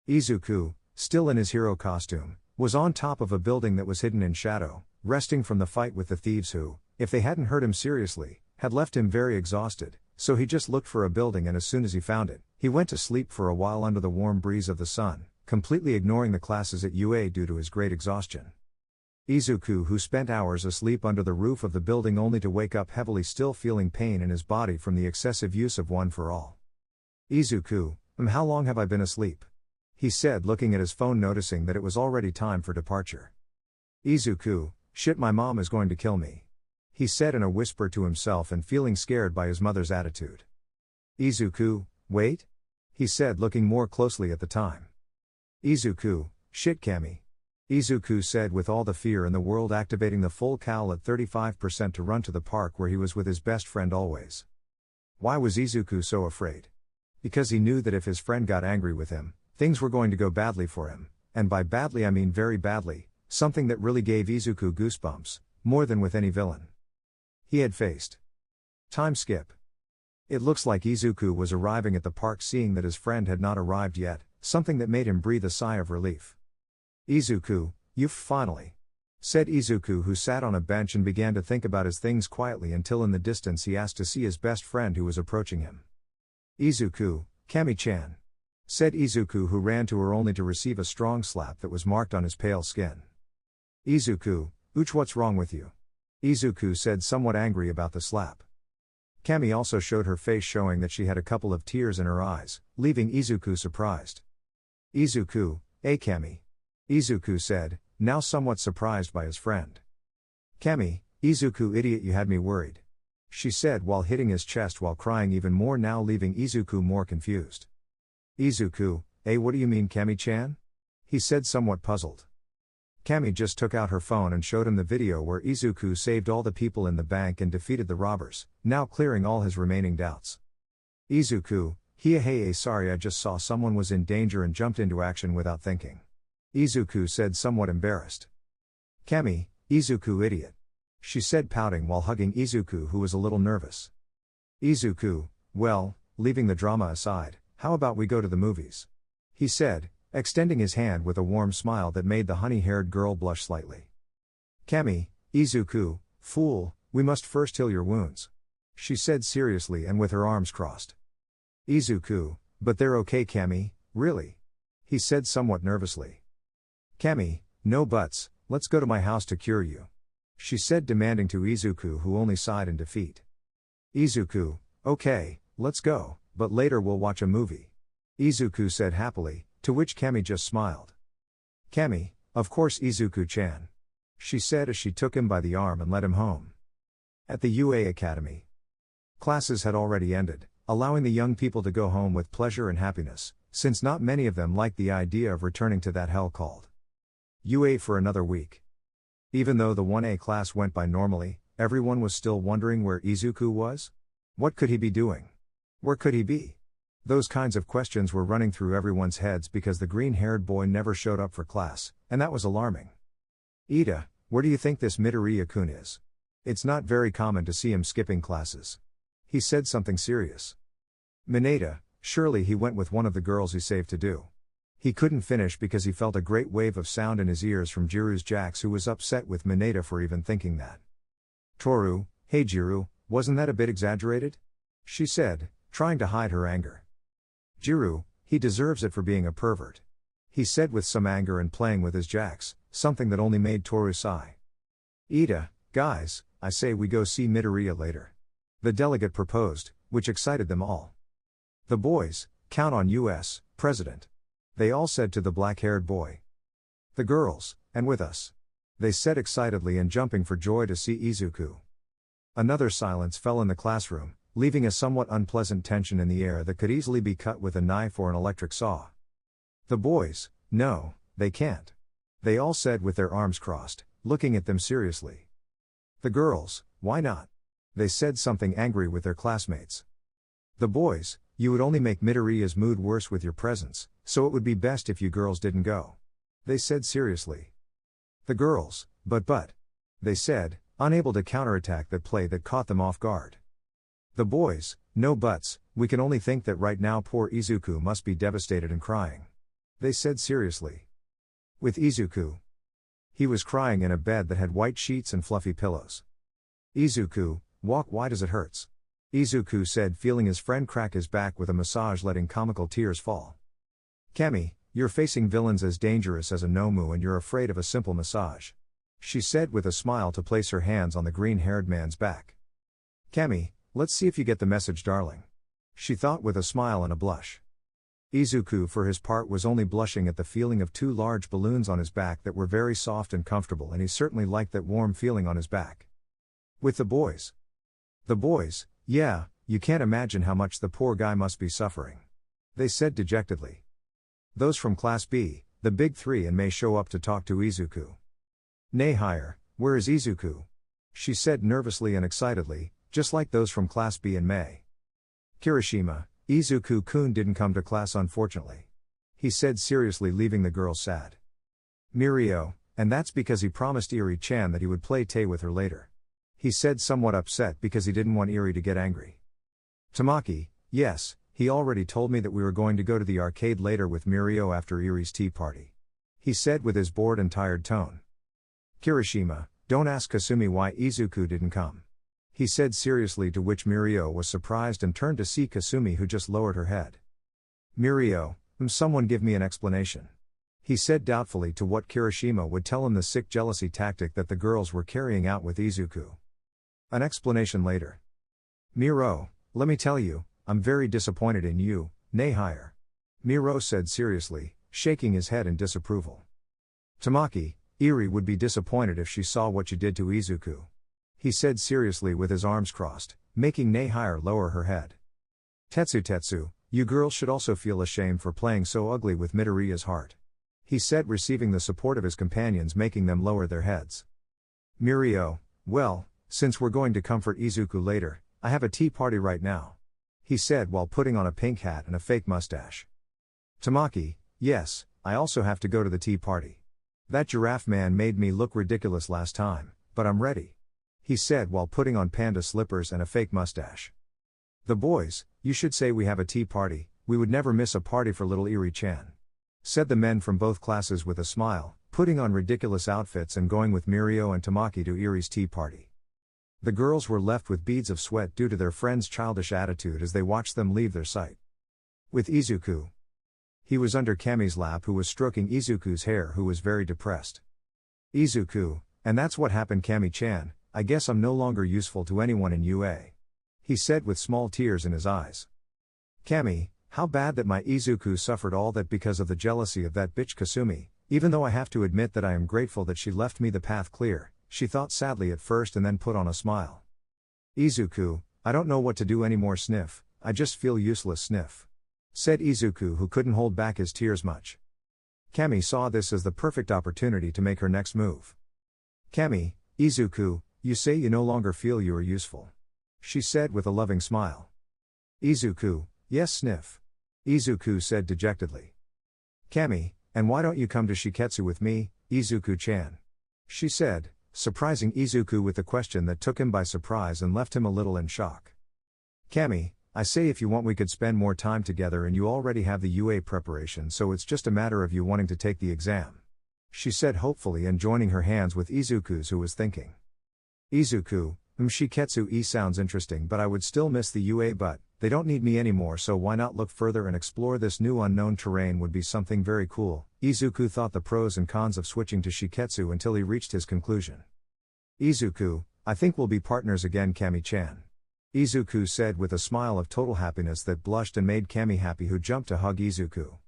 Izuku, still in his hero costume, was on top of a building that was hidden in shadow, resting from the fight with the thieves who, if they hadn't hurt him seriously, had left him very exhausted, so he just looked for a building, and as soon as he found it, he went to sleep for a while under the warm breeze of the sun, completely ignoring the classes at UA due to his great exhaustion. Izuku, who spent hours asleep under the roof of the building only to wake up heavily, still feeling pain in his body from the excessive use of One for All. Izuku, how long have I been asleep? He said, looking at his phone, noticing that it was already time for departure. Izuku, shit, my mom is going to kill me. He said in a whisper to himself and feeling scared by his mother's attitude. Izuku, wait? He said, looking more closely at the time. Izuku, shit Kami. Izuku said with all the fear in the world, activating the full cal at 35% to run to the park where he was with his best friend always. Why was Izuku so afraid? Because he knew that if his friend got angry with him, things were going to go badly for him, and by badly I mean very badly, something that really gave Izuku goosebumps, more than with any villain he had faced. Time skip. It looks like Izuku was arriving at the park, seeing that his friend had not arrived yet, something that made him breathe a sigh of relief. Izuku, you've finally, said Izuku, who sat on a bench and began to think about his things quietly until in the distance he asked to see his best friend who was approaching him. Izuku, Kami-chan, said Izuku, who ran to her only to receive a strong slap that was marked on his pale skin. Izuku, ouch, what's wrong with you? Izuku said, somewhat angry about the slap. Kami also showed her face, showing that she had a couple of tears in her eyes, leaving Izuku surprised. Izuku, Kami. Izuku said, now somewhat surprised by his friend. Kami, Izuku, idiot, you had me worried. She said while hitting his chest while crying even more, now leaving Izuku more confused. Izuku, what do you mean Kami-chan? He said, somewhat puzzled. Kami just took out her phone and showed him the video where Izuku saved all the people in the bank and defeated the robbers, now clearing all his remaining doubts. Izuku, hey, sorry, I just saw someone was in danger and jumped into action without thinking. Izuku said, somewhat embarrassed. Kami, Izuku, idiot. She said, pouting while hugging Izuku, who was a little nervous. Izuku, well, leaving the drama aside, how about we go to the movies? He said, extending his hand with a warm smile that made the honey-haired girl blush slightly. Kami, Izuku, fool, we must first heal your wounds. She said seriously and with her arms crossed. Izuku, but they're okay Kami, really? He said somewhat nervously. Kami, no buts, let's go to my house to cure you. She said, demanding to Izuku, who only sighed in defeat. Izuku, okay, let's go, but later we'll watch a movie. Izuku said happily, to which Kami just smiled. Kami, of course Izuku-chan. She said as she took him by the arm and led him home. At the UA Academy. Classes had already ended, allowing the young people to go home with pleasure and happiness, since not many of them liked the idea of returning to that hell called UA for another week. Even though the 1A class went by normally, everyone was still wondering where Izuku was. What could he be doing? Where could he be? Those kinds of questions were running through everyone's heads because the green-haired boy never showed up for class, and that was alarming. Ida, Where do you think this Midoriya-kun is? It's not very common to see him skipping classes. He said something serious. Mineta, surely he went with one of the girls he saved to do. He couldn't finish because he felt a great wave of sound in his ears from Jiru's Jax, who was upset with Mineta for even thinking that. Toru, hey Jiru, wasn't that a bit exaggerated? She said, trying to hide her anger. Jiru, he deserves it for being a pervert. He said with some anger and playing with his Jax, something that only made Toru sigh. Ida, guys, I say we go see Midoriya later. The delegate proposed, which excited them all. The boys, count on US, President. They all said to the black-haired boy. The girls, and with us. They said excitedly and jumping for joy to see Izuku. Another silence fell in the classroom, leaving a somewhat unpleasant tension in the air that could easily be cut with a knife or an electric saw. The boys, no, they can't. They all said with their arms crossed, looking at them seriously. The girls, why not? They said something angry with their classmates. The boys, you would only make Midoriya's mood worse with your presence, so it would be best if you girls didn't go. They said seriously. The girls, but. They said, unable to counterattack that play that caught them off guard. The boys, no buts, we can only think that right now poor Izuku must be devastated and crying. They said seriously. With Izuku. He was crying in a bed that had white sheets and fluffy pillows. Izuku, walk, why does it hurts? Izuku said, feeling his friend crack his back with a massage, letting comical tears fall. Kami, you're facing villains as dangerous as a Nomu and you're afraid of a simple massage. She said with a smile to place her hands on the green-haired man's back. Kami, let's see if you get the message, darling. She thought with a smile and a blush. Izuku for his part was only blushing at the feeling of two large balloons on his back that were very soft and comfortable, and he certainly liked that warm feeling on his back. With the boys. The boys, yeah, you can't imagine how much the poor guy must be suffering. They said dejectedly. Those from Class B, the big three, and may show up to talk to Izuku. Nay higher, where is Izuku? She said nervously and excitedly, just like those from Class B and May. Kirishima, Izuku-kun didn't come to class unfortunately. He said seriously, leaving the girls sad. Mirio, and that's because he promised Eri-chan that he would play Tay with her later. He said somewhat upset because he didn't want Eri to get angry. Tamaki, yes, he already told me that we were going to go to the arcade later with Mirio after Eri's tea party. He said with his bored and tired tone. Kirishima, don't ask Kasumi why Izuku didn't come. He said seriously, to which Mirio was surprised and turned to see Kasumi, who just lowered her head. Mirio, someone give me an explanation. He said doubtfully, to what Kirishima would tell him the sick jealousy tactic that the girls were carrying out with Izuku. An explanation later. Miro, let me tell you, I'm very disappointed in you, nay higher. Miro said seriously, shaking his head in disapproval. Tamaki, Eri would be disappointed if she saw what you did to Izuku. He said seriously with his arms crossed, making Nehire lower her head. Tetsu, you girls should also feel ashamed for playing so ugly with Midoriya's heart. He said, receiving the support of his companions, making them lower their heads. Mirio, well, since we're going to comfort Izuku later, I have a tea party right now. He said while putting on a pink hat and a fake mustache. Tamaki, yes, I also have to go to the tea party. That giraffe man made me look ridiculous last time, but I'm ready. He said while putting on panda slippers and a fake mustache. The boys, you should say we have a tea party, we would never miss a party for little Eri-chan. Said the men from both classes with a smile, putting on ridiculous outfits and going with Mirio and Tamaki to Eri's tea party. The girls were left with beads of sweat due to their friend's childish attitude as they watched them leave their sight. With Izuku. He was under Kami's lap, who was stroking Izuku's hair, who was very depressed. Izuku, and that's what happened, Kami-chan, I guess I'm no longer useful to anyone in UA. He said with small tears in his eyes. Kami, how bad that my Izuku suffered all that because of the jealousy of that bitch Kasumi, even though I have to admit that I am grateful that she left me the path clear, she thought sadly at first and then put on a smile. Izuku, I don't know what to do anymore, sniff, I just feel useless, sniff. Said Izuku, who couldn't hold back his tears much. Kami saw this as the perfect opportunity to make her next move. Kami, Izuku, you say you no longer feel you are useful. She said with a loving smile. Izuku, yes, sniff. Izuku said dejectedly. Kami, and why don't you come to Shiketsu with me, Izuku-chan? She said, surprising Izuku with the question that took him by surprise and left him a little in shock. "Kami, I say if you want we could spend more time together and you already have the UA preparation so it's just a matter of you wanting to take the exam," she said hopefully and joining her hands with Izuku's who was thinking. Izuku, Shiketsu sounds interesting but I would still miss the UA but, they don't need me anymore so why not look further and explore this new unknown terrain would be something very cool. Izuku thought the pros and cons of switching to Shiketsu until he reached his conclusion. "Izuku, I think we'll be partners again Kami-chan," Izuku said with a smile of total happiness that blushed and made Kami happy who jumped to hug Izuku.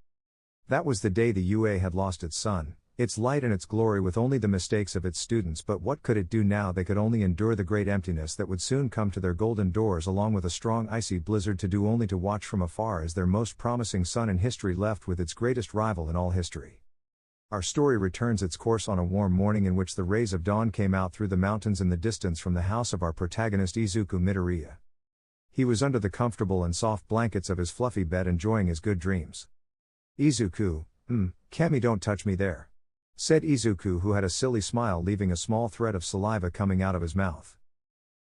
That was the day the UA had lost its sun, its light and its glory with only the mistakes of its students but what could it do now they could only endure the great emptiness that would soon come to their golden doors along with a strong icy blizzard to do only to watch from afar as their most promising sun in history left with its greatest rival in all history. Our story returns its course on a warm morning in which the rays of dawn came out through the mountains in the distance from the house of our protagonist Izuku Midoriya. He was under the comfortable and soft blankets of his fluffy bed enjoying his good dreams. "Izuku, Kami don't touch me there," said Izuku who had a silly smile leaving a small thread of saliva coming out of his mouth.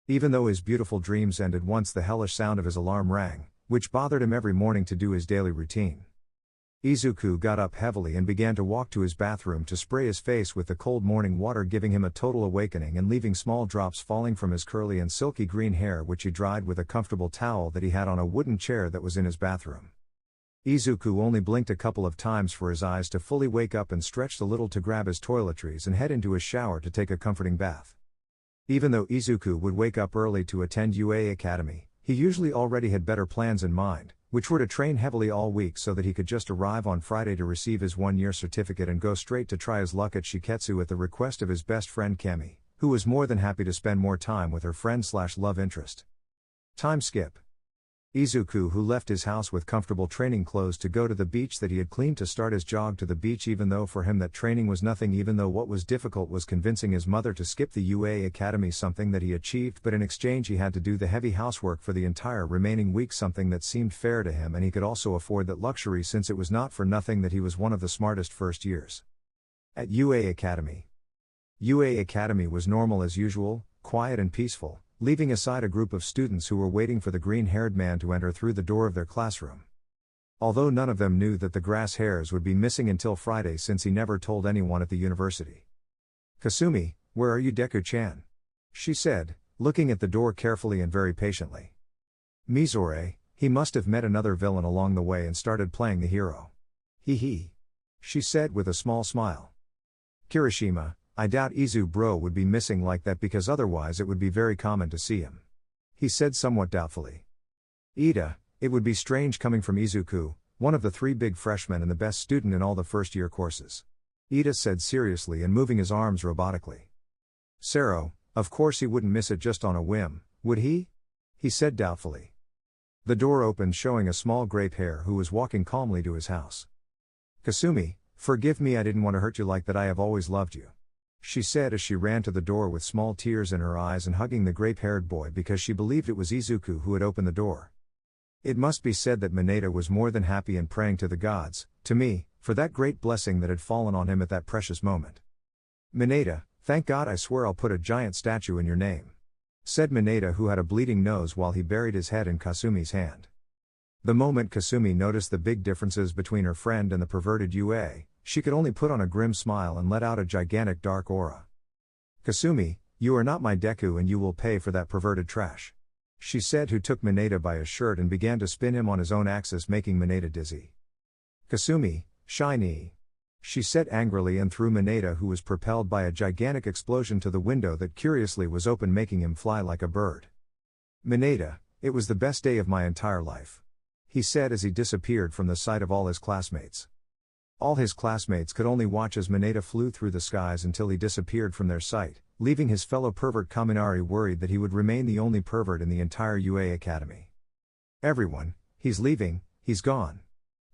Even though his beautiful dreams ended once the hellish sound of his alarm rang, which bothered him every morning to do his daily routine. Izuku got up heavily and began to walk to his bathroom to spray his face with the cold morning water giving him a total awakening and leaving small drops falling from his curly and silky green hair which he dried with a comfortable towel that he had on a wooden chair that was in his bathroom. Izuku only blinked a couple of times for his eyes to fully wake up and stretched a little to grab his toiletries and head into his shower to take a comforting bath. Even though Izuku would wake up early to attend UA Academy, he usually already had better plans in mind, which were to train heavily all week so that he could just arrive on Friday to receive his one-year certificate and go straight to try his luck at Shiketsu at the request of his best friend Kami, who was more than happy to spend more time with her friend/love interest. Time skip. Izuku who left his house with comfortable training clothes to go to the beach that he had cleaned to start his jog to the beach even though for him that training was nothing even though what was difficult was convincing his mother to skip the UA Academy something that he achieved but in exchange he had to do the heavy housework for the entire remaining week something that seemed fair to him and he could also afford that luxury since it was not for nothing that he was one of the smartest first years. At UA Academy. UA Academy was normal as usual, quiet and peaceful, leaving aside a group of students who were waiting for the green-haired man to enter through the door of their classroom. Although none of them knew that the grass hairs would be missing until Friday since he never told anyone at the university. "Kasumi, where are you Deku-chan?" she said, looking at the door carefully and very patiently. "Mizore, he must have met another villain along the way and started playing the hero. Hee," she said with a small smile. "Kirishima, I doubt Izu bro would be missing like that because otherwise it would be very common to see him," he said somewhat doubtfully. "Ida, it would be strange coming from Izuku, one of the 3 big freshmen and the best student in all the first-year courses," Ida said seriously and moving his arms robotically. "Sero, of course he wouldn't miss it just on a whim, would he?" he said doubtfully. The door opened showing a small grape hair who was walking calmly to his house. "Kasumi, forgive me I didn't want to hurt you like that I have always loved you," she said as she ran to the door with small tears in her eyes and hugging the grape-haired boy because she believed it was Izuku who had opened the door. It must be said that Mineta was more than happy and praying to the gods, to me, for that great blessing that had fallen on him at that precious moment. "Mineta, thank God I swear I'll put a giant statue in your name," said Mineta who had a bleeding nose while he buried his head in Kasumi's hand. The moment Kasumi noticed the big differences between her friend and the perverted UA, she could only put on a grim smile and let out a gigantic dark aura. "Kasumi, you are not my Deku and you will pay for that perverted trash," she said who took Mineta by his shirt and began to spin him on his own axis making Mineta dizzy. "Kasumi, shy knee," she said angrily and threw Mineta who was propelled by a gigantic explosion to the window that curiously was open making him fly like a bird. "Mineta, it was the best day of my entire life," he said as he disappeared from the sight of all his classmates. All his classmates could only watch as Mineta flew through the skies until he disappeared from their sight, leaving his fellow pervert Kaminari worried that he would remain the only pervert in the entire UA Academy. "Everyone, he's leaving, he's gone,"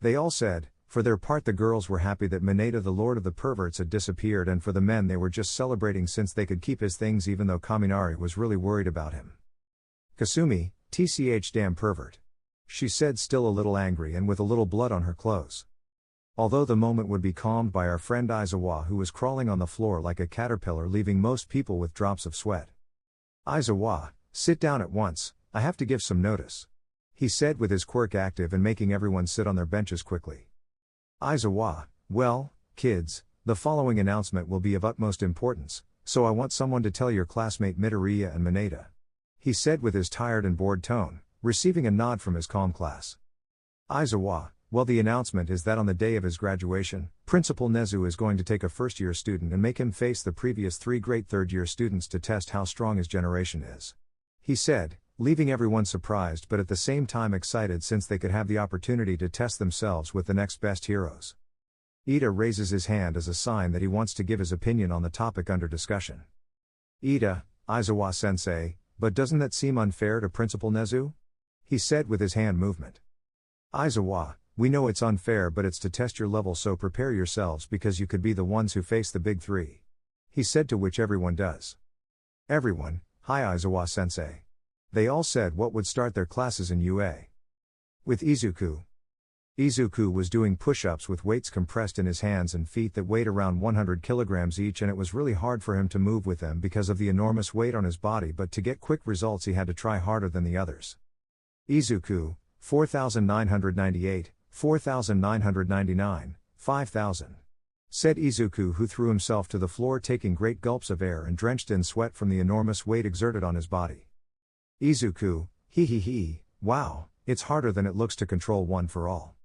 they all said. For their part the girls were happy that Mineta the lord of the perverts had disappeared and for the men they were just celebrating since they could keep his things even though Kaminari was really worried about him. "Kasumi, tch damn pervert," she said still a little angry and with a little blood on her clothes. Although the moment would be calmed by our friend Aizawa, who was crawling on the floor like a caterpillar, leaving most people with drops of sweat. Aizawa, sit down at once, I have to give some notice. He said with his quirk active and making everyone sit on their benches quickly. Aizawa, well, kids, the following announcement will be of utmost importance, so I want someone to tell your classmate Midoriya and Mineta. He said with his tired and bored tone, receiving a nod from his calm class. Aizawa, well, the announcement is that on the day of his graduation, Principal Nezu is going to take a first-year student and make him face the previous 3 great third-year students to test how strong his generation is. He said, leaving everyone surprised but at the same time excited since they could have the opportunity to test themselves with the next best heroes. Ida raises his hand as a sign that he wants to give his opinion on the topic under discussion. Ida, Aizawa-sensei, but doesn't that seem unfair to Principal Nezu? He said with his hand movement. Aizawa, we know it's unfair, but it's to test your level, so prepare yourselves because you could be the ones who face the big 3. He said, to which everyone does. Everyone, hi Aizawa-sensei. They all said what would start their classes in UA. With Izuku. Izuku was doing push-ups with weights compressed in his hands and feet that weighed around 100 kilograms each, and it was really hard for him to move with them because of the enormous weight on his body, but to get quick results he had to try harder than the others. Izuku, 4,998, 4,999, 5,000. Said Izuku, who threw himself to the floor taking great gulps of air and drenched in sweat from the enormous weight exerted on his body. Izuku, hee, wow, it's harder than it looks to control one for all.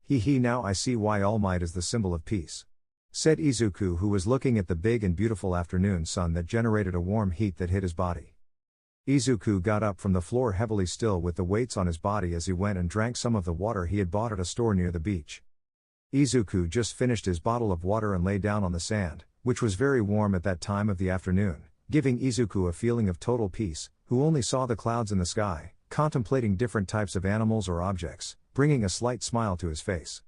Hee, now I see why All Might is the symbol of peace. Said Izuku, who was looking at the big and beautiful afternoon sun that generated a warm heat that hit his body. Izuku got up from the floor heavily, still with the weights on his body, as he went and drank some of the water he had bought at a store near the beach. Izuku just finished his bottle of water and lay down on the sand, which was very warm at that time of the afternoon, giving Izuku a feeling of total peace, who only saw the clouds in the sky, contemplating different types of animals or objects, bringing a slight smile to his face.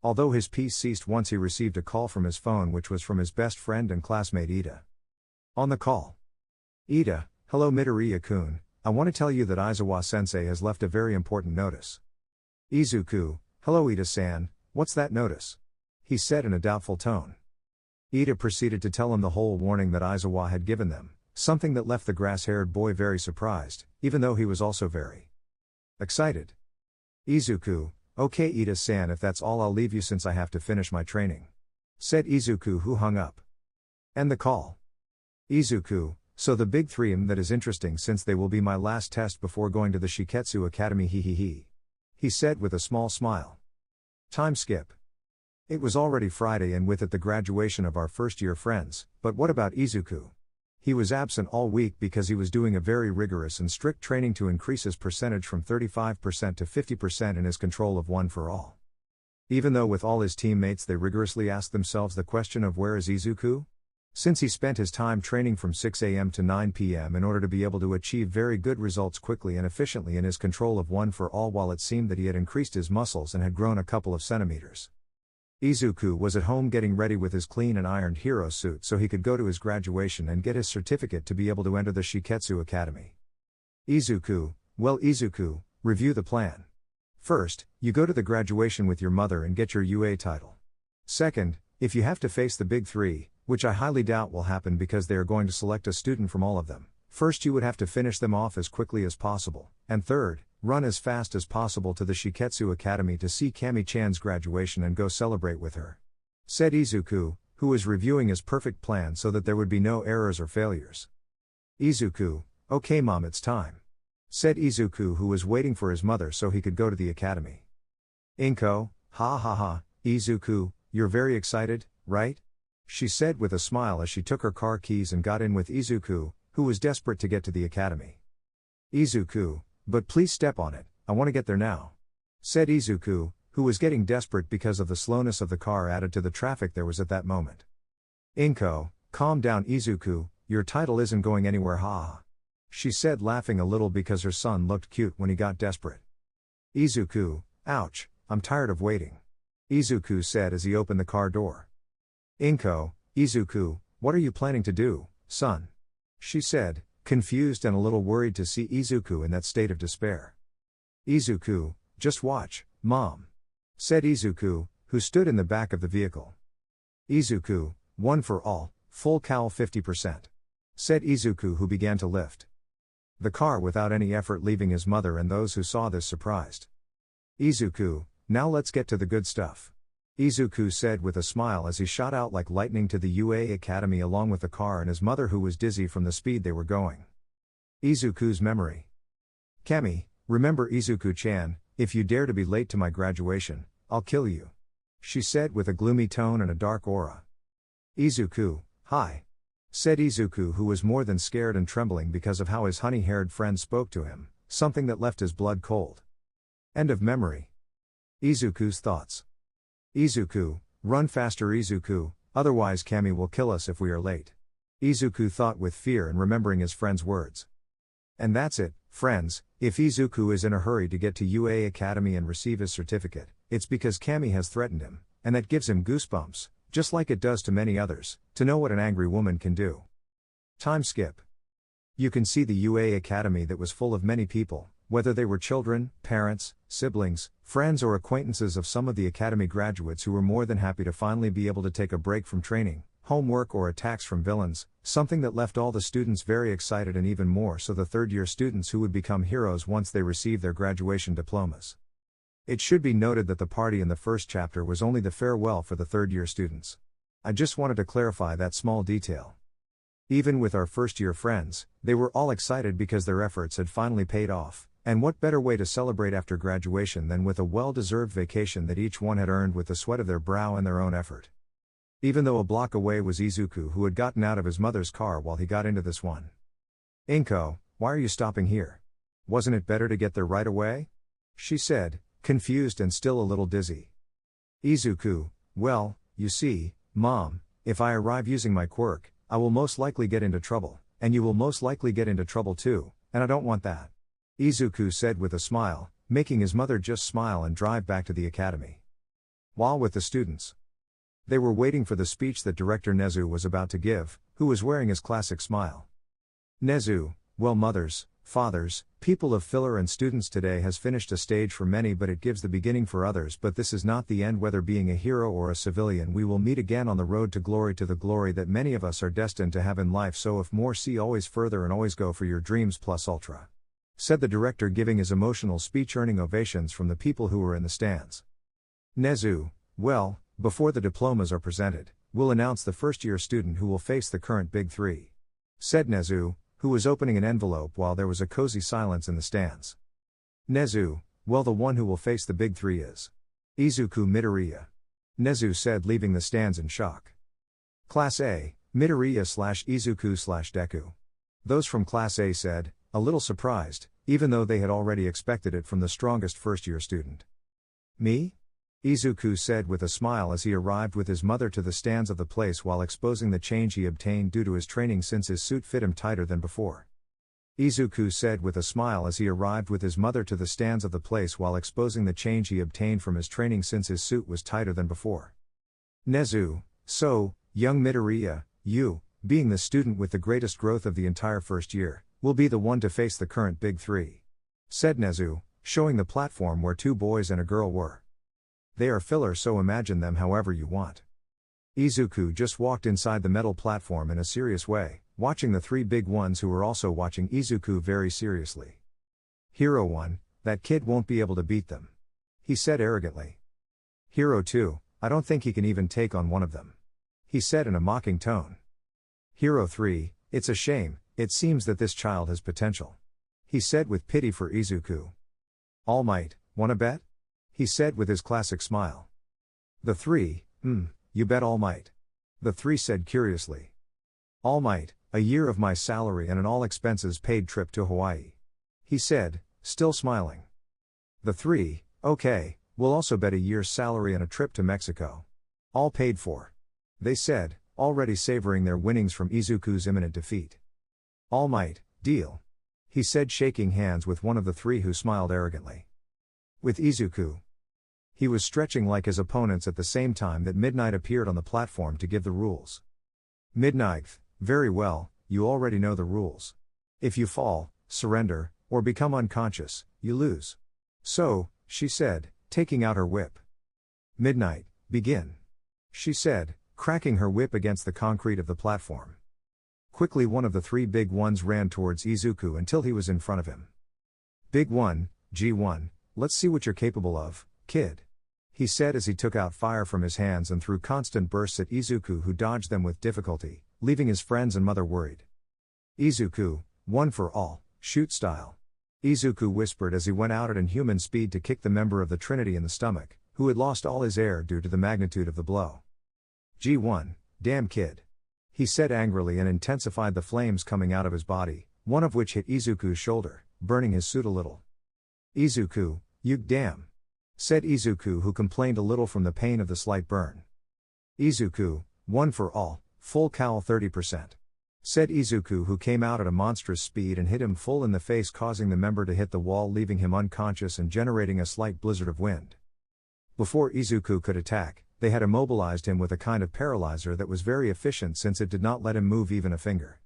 Although his peace ceased once he received a call from his phone, which was from his best friend and classmate Ida. On the call. Ida, hello Midoriya-kun, I want to tell you that Aizawa-sensei has left a very important notice. Izuku, hello Ida-san, what's that notice? He said in a doubtful tone. Ida proceeded to tell him the whole warning that Aizawa had given them, something that left the grass-haired boy very surprised, even though he was also very excited. Izuku, okay Ida-san, if that's all I'll leave you since I have to finish my training. Said Izuku, who hung up. End the call. Izuku, so the big 3 that is interesting since they will be my last test before going to the Shiketsu Academy, he said with a small smile. Time skip. It was already Friday and with it the graduation of our first-year friends, but what about Izuku? He was absent all week because he was doing a very rigorous and strict training to increase his percentage from 35% to 50% in his control of One for All. Even though with all his teammates they rigorously asked themselves the question of where is Izuku? Since he spent his time training from 6 a.m. to 9 p.m. in order to be able to achieve very good results quickly and efficiently in his control of One for All, while it seemed that he had increased his muscles and had grown a couple of centimeters. Izuku was at home getting ready with his clean and ironed hero suit so he could go to his graduation and get his certificate to be able to enter the Shiketsu Academy. Izuku, well Izuku, review the plan. First, you go to the graduation with your mother and get your UA title. Second, if you have to face the big 3, which I highly doubt will happen because they are going to select a student from all of them, first you would have to finish them off as quickly as possible, and third, run as fast as possible to the Shiketsu Academy to see Kami-chan's graduation and go celebrate with her. Said Izuku, who was reviewing his perfect plan so that there would be no errors or failures. Izuku, okay mom, it's time. Said Izuku, who was waiting for his mother so he could go to the academy. Inko, ha, Izuku, you're very excited, right? She said with a smile as she took her car keys and got in with Izuku, who was desperate to get to the academy. Izuku, but please step on it, I want to get there now. Said Izuku, who was getting desperate because of the slowness of the car added to the traffic there was at that moment. Inko, calm down Izuku, your title isn't going anywhere, ha. She said, laughing a little because her son looked cute when he got desperate. Izuku, ouch, I'm tired of waiting. Izuku said as he opened the car door. Inko, Izuku, what are you planning to do, son? She said, confused and a little worried to see Izuku in that state of despair. Izuku, just watch, mom. Said Izuku, who stood in the back of the vehicle. Izuku, one for all, full cowl 50%. Said Izuku, who began to lift the car without any effort, leaving his mother and those who saw this surprised. Izuku, now let's get to the good stuff. Izuku said with a smile as he shot out like lightning to the UA Academy along with the car and his mother, who was dizzy from the speed they were going. Izuku's memory. Kami, remember Izuku-chan, if you dare to be late to my graduation, I'll kill you. She said with a gloomy tone and a dark aura. Izuku, hi. Said Izuku, who was more than scared and trembling because of how his honey-haired friend spoke to him, something that left his blood cold. End of memory. Izuku's thoughts. Izuku, run faster Izuku, otherwise Kami will kill us if we are late. Izuku thought with fear and remembering his friend's words. And that's it, friends, if Izuku is in a hurry to get to UA Academy and receive his certificate, it's because Kami has threatened him, and that gives him goosebumps, just like it does to many others, to know what an angry woman can do. Time skip. You can see the UA Academy that was full of many people, whether they were children, parents, siblings, friends or acquaintances of some of the Academy graduates who were more than happy to finally be able to take a break from training, homework or attacks from villains, something that left all the students very excited, and even more so the third-year students who would become heroes once they received their graduation diplomas. It should be noted that the party in the first chapter was only the farewell for the third-year students. I just wanted to clarify that small detail. Even with our first-year friends, they were all excited because their efforts had finally paid off, and what better way to celebrate after graduation than with a well-deserved vacation that each one had earned with the sweat of their brow and their own effort. Even though a block away was Izuku, who had gotten out of his mother's car while he got into this one. Inko, why are you stopping here? Wasn't it better to get there right away? She said, confused and still a little dizzy. Izuku, well, you see, Mom, if I arrive using my quirk, I will most likely get into trouble, and you will most likely get into trouble too, and I don't want that. Izuku said with a smile, making his mother just smile and drive back to the academy. While with the students, they were waiting for the speech that Director Nezu was about to give, who was wearing his classic smile. Nezu, well, mothers, fathers, people of filler and students, today has finished a stage for many, but it gives the beginning for others. But this is not the end. Whether being a hero or a civilian, we will meet again on the road to the glory that many of us are destined to have in life. So if more, see always further and always go for your dreams plus ultra. Said the director, giving his emotional speech, earning ovations from the people who were in the stands. Nezu, well, before the diplomas are presented, we'll announce the first-year student who will face the current Big Three. Said Nezu, who was opening an envelope while there was a cozy silence in the stands. Nezu, well, the one who will face the Big Three is Izuku Midoriya. Nezu said, leaving the stands in shock. Class A, Midoriya/Izuku/Deku. Those from Class A said, a little surprised, even though they had already expected it from the strongest first-year student. Me? Izuku said with a smile as he arrived with his mother to the stands of the place while exposing the change he obtained due to his training, since his suit fit him tighter than before. Izuku said with a smile as he arrived with his mother to the stands of the place while exposing the change he obtained from his training, since his suit was tighter than before. Nezu, so, young Midoriya, you, being the student with the greatest growth of the entire first year, will be the one to face the current Big Three. Said Nezu, showing the platform where two boys and a girl were. They are filler, so imagine them however you want. Izuku just walked inside the metal platform in a serious way, watching the three big ones who were also watching Izuku very seriously. Hero 1, that kid won't be able to beat them. He said arrogantly. Hero 2, I don't think he can even take on one of them. He said in a mocking tone. Hero 3, it's a shame, it seems that this child has potential. He said with pity for Izuku. All Might, wanna bet? He said with his classic smile. The three, you bet All Might. The three said curiously. All Might, a year of my salary and an all expenses paid trip to Hawaii. He said, still smiling. The three, okay, we'll also bet a year's salary and a trip to Mexico. All paid for. They said, already savoring their winnings from Izuku's imminent defeat. All Might, deal. He said, shaking hands with one of the three who smiled arrogantly. With Izuku. He was stretching like his opponents at the same time that Midnight appeared on the platform to give the rules. Midnight, very well, you already know the rules. If you fall, surrender, or become unconscious, you lose. So, she said, taking out her whip. Midnight, Begin. She said, cracking her whip against the concrete of the platform. Quickly one of the three big ones ran towards Izuku until he was in front of him. Big one, G1, let's see what you're capable of, kid. He said as he took out fire from his hands and threw constant bursts at Izuku, who dodged them with difficulty, leaving his friends and mother worried. Izuku, one for all, shoot style. Izuku whispered as he went out at inhuman speed to kick the member of the Trinity in the stomach, who had lost all his air due to the magnitude of the blow. G1, damn kid. He said angrily and intensified the flames coming out of his body, one of which hit Izuku's shoulder, burning his suit a little. Izuku, you damn. Said Izuku, who complained a little from the pain of the slight burn. Izuku, one for all, full cowl 30%. Said Izuku, who came out at a monstrous speed and hit him full in the face, causing the member to hit the wall, leaving him unconscious and generating a slight blizzard of wind. Before Izuku could attack, they had immobilized him with a kind of paralyzer that was very efficient since it did not let him move even a finger.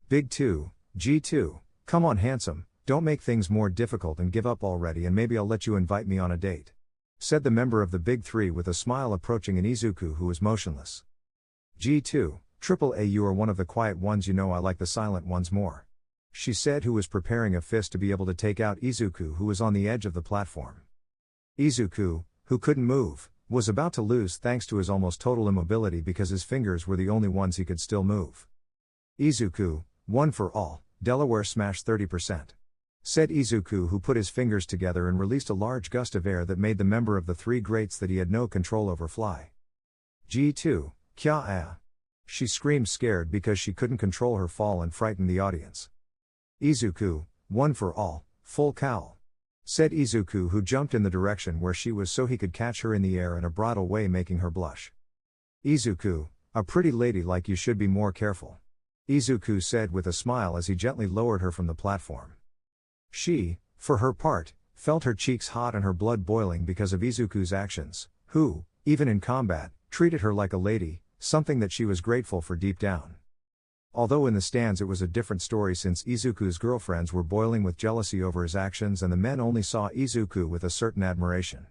Big 2, G2, come on handsome, don't make things more difficult and give up already, and maybe I'll let you invite me on a date. Said the member of the Big 3 with a smile, approaching an Izuku who was motionless. G2, Triple A, you are one of the quiet ones, you know I like the silent ones more. She said, who was preparing a fist to be able to take out Izuku, who was on the edge of the platform. Izuku, who couldn't move, was about to lose thanks to his almost total immobility because his fingers were the only ones he could still move. Izuku, one for all, Delaware smash 30%. Said Izuku, who put his fingers together and released a large gust of air that made the member of the three greats that he had no control over fly. G2, kya-ah. She screamed, scared because she couldn't control her fall and frightened the audience. Izuku, one for all, full cowl. Said Izuku, who jumped in the direction where she was so he could catch her in the air in a bridal way, making her blush. Izuku, a pretty lady like you should be more careful. Izuku said with a smile as he gently lowered her from the platform. She, for her part, felt her cheeks hot and her blood boiling because of Izuku's actions, who, even in combat, treated her like a lady, something that she was grateful for deep down. Although in the stands it was a different story, since Izuku's girlfriends were boiling with jealousy over his actions and the men only saw Izuku with a certain admiration.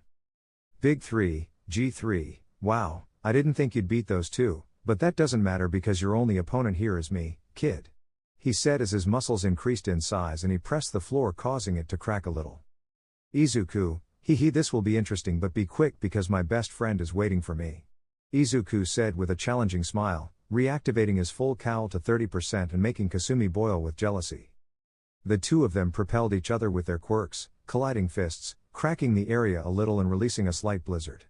Big 3, G3, wow, I didn't think you'd beat those two, but that doesn't matter because your only opponent here is me, kid. He said as his muscles increased in size and he pressed the floor, causing it to crack a little. Izuku, hee, this will be interesting, but be quick because my best friend is waiting for me. Izuku said with a challenging smile, reactivating his full cowl to 30% and making Kasumi boil with jealousy. The two of them propelled each other with their quirks, colliding fists, cracking the area a little and releasing a slight blizzard.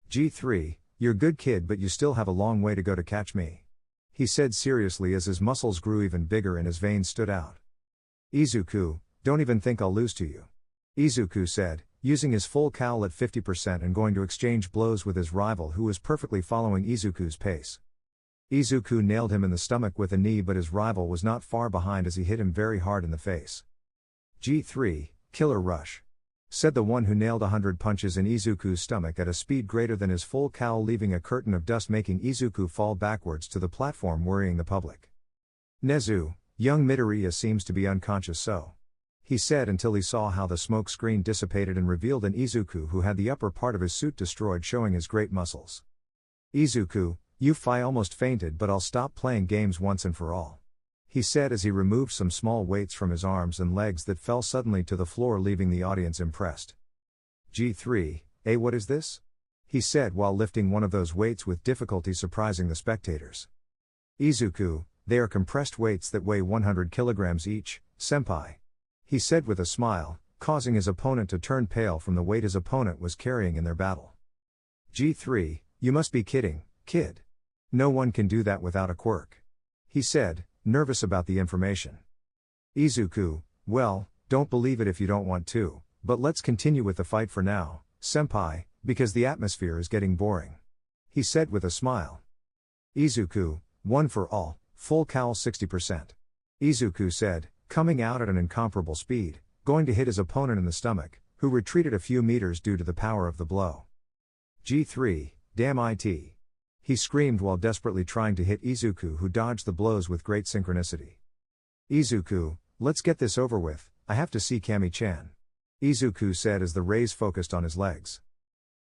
G3, you're good kid, but you still have a long way to go to catch me. He said seriously as his muscles grew even bigger and his veins stood out. Izuku, don't even think I'll lose to you. Izuku said, using his full cowl at 50% and going to exchange blows with his rival, who was perfectly following Izuku's pace. Izuku nailed him in the stomach with a knee, but his rival was not far behind as he hit him very hard in the face. G3, killer rush. Said the one who nailed 100 punches in Izuku's stomach at a speed greater than his full cowl, leaving a curtain of dust, making Izuku fall backwards to the platform, worrying the public. Nezu, young Midoriya seems to be unconscious, so. He said until he saw how the smoke screen dissipated and revealed an Izuku who had the upper part of his suit destroyed, showing his great muscles. Izuku, you almost fainted, but I'll stop playing games once and for all. He said as he removed some small weights from his arms and legs that fell suddenly to the floor, leaving the audience impressed. G3, what is this? He said while lifting one of those weights with difficulty, surprising the spectators. Izuku, they are compressed weights that weigh 100 kilograms each, senpai. He said with a smile, causing his opponent to turn pale from the weight his opponent was carrying in their battle. G3, you must be kidding, kid. No one can do that without a quirk. He said, nervous about the information. Izuku, well, don't believe it if you don't want to, but let's continue with the fight for now, senpai, because the atmosphere is getting boring. He said with a smile. Izuku, one for all, full cowl 60%. Izuku said, coming out at an incomparable speed, going to hit his opponent in the stomach, who retreated a few meters due to the power of the blow. G3, damn it. He screamed while desperately trying to hit Izuku, who dodged the blows with great synchronicity. Izuku, let's get this over with, I have to see Kami-chan. Izuku said as the rays focused on his legs.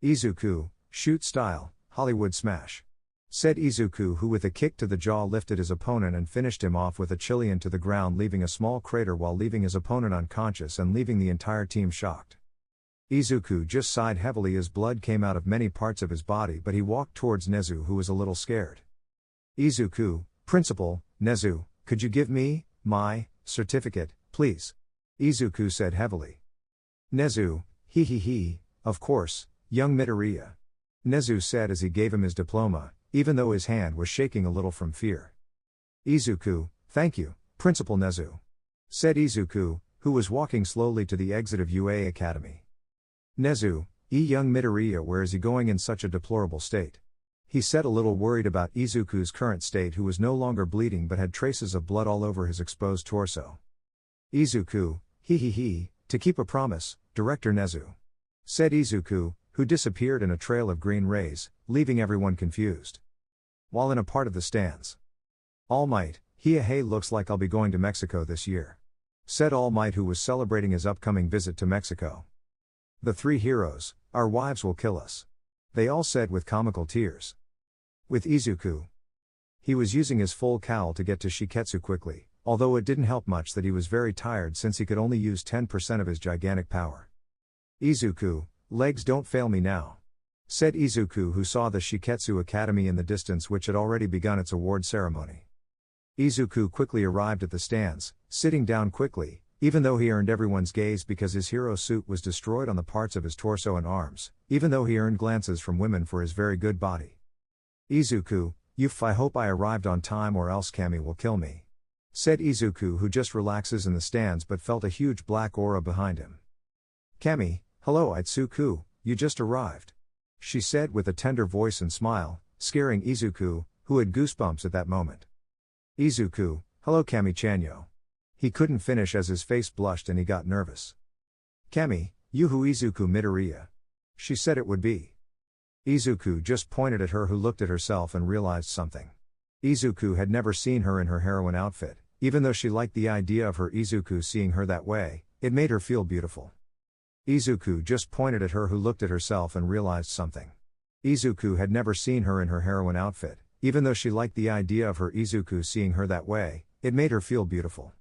Izuku, Shoot style, Hollywood smash. Said Izuku, who with a kick to the jaw lifted his opponent and finished him off with a Chilean to the ground, leaving a small crater while leaving his opponent unconscious and leaving the entire team shocked. Izuku just sighed heavily as blood came out of many parts of his body, but he walked towards Nezu, who was a little scared. Izuku, Principal, Nezu, could you give me my certificate, please? Izuku said heavily. Nezu, he, of course, young Midoriya. Nezu said as he gave him his diploma, even though his hand was shaking a little from fear. Izuku, thank you, Principal Nezu. Said Izuku, who was walking slowly to the exit of UA Academy. Nezu, young Midoriya, where is he going in such a deplorable state? He said, a little worried about Izuku's current state, who was no longer bleeding but had traces of blood all over his exposed torso. Izuku, he, to keep a promise, Director Nezu. Said Izuku, who disappeared in a trail of green rays, leaving everyone confused. While in a part of the stands. All Might, hey, looks like I'll be going to Mexico this year. Said All Might, who was celebrating his upcoming visit to Mexico. The three heroes, our wives will kill us. They all said with comical tears. With Izuku. He was using his full cowl to get to Shiketsu quickly, although it didn't help much that he was very tired since he could only use 10% of his gigantic power. Izuku, legs don't fail me now. Said Izuku, who saw the Shiketsu Academy in the distance, which had already begun its award ceremony. Izuku quickly arrived at the stands, sitting down quickly, even though he earned everyone's gaze because his hero suit was destroyed on the parts of his torso and arms, even though he earned glances from women for his very good body. Izuku, I hope I arrived on time or else Kami will kill me. Said Izuku, who just relaxes in the stands but felt a huge black aura behind him. Kami, hello Itsuku, you just arrived. She said with a tender voice and smile, scaring Izuku, who had goosebumps at that moment. Izuku, hello Kami Chanyo. He couldn't finish as his face blushed and he got nervous. Kami, Yuhu Izuku Midoriya. She said it would be. Izuku just pointed at her, who looked at herself and realized something. Izuku had never seen her in her heroine outfit, even though she liked the idea of her Izuku seeing her that way, it made her feel beautiful. Izuku just pointed at her, who looked at herself and realized something. Izuku had never seen her in her heroine outfit, even though she liked the idea of her Izuku seeing her that way, it made her feel beautiful.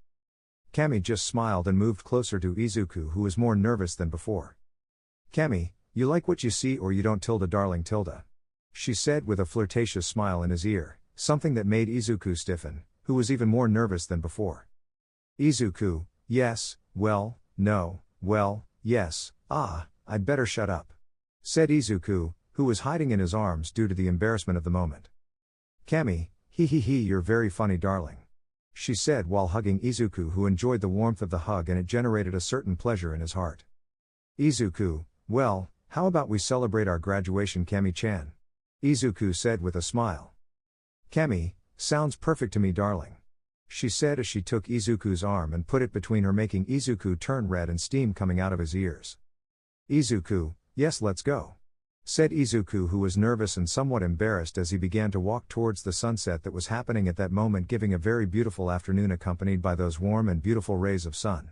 Kami just smiled and moved closer to Izuku, who was more nervous than before. Kami, you like what you see or you don't darling. She said with a flirtatious smile in his ear, something that made Izuku stiffen, who was even more nervous than before. Izuku, yes, well, no, well, yes, I'd better shut up. Said Izuku, who was hiding in his arms due to the embarrassment of the moment. Kami, you're very funny darling. She said while hugging Izuku, who enjoyed the warmth of the hug and it generated a certain pleasure in his heart. Izuku, well, how about we celebrate our graduation Kami-chan? Izuku said with a smile. Kami, sounds perfect to me darling. She said as she took Izuku's arm and put it between her, making Izuku turn red and steam coming out of his ears. Izuku, yes, let's go. Said Izuku, who was nervous and somewhat embarrassed as he began to walk towards the sunset that was happening at that moment, giving a very beautiful afternoon accompanied by those warm and beautiful rays of sun.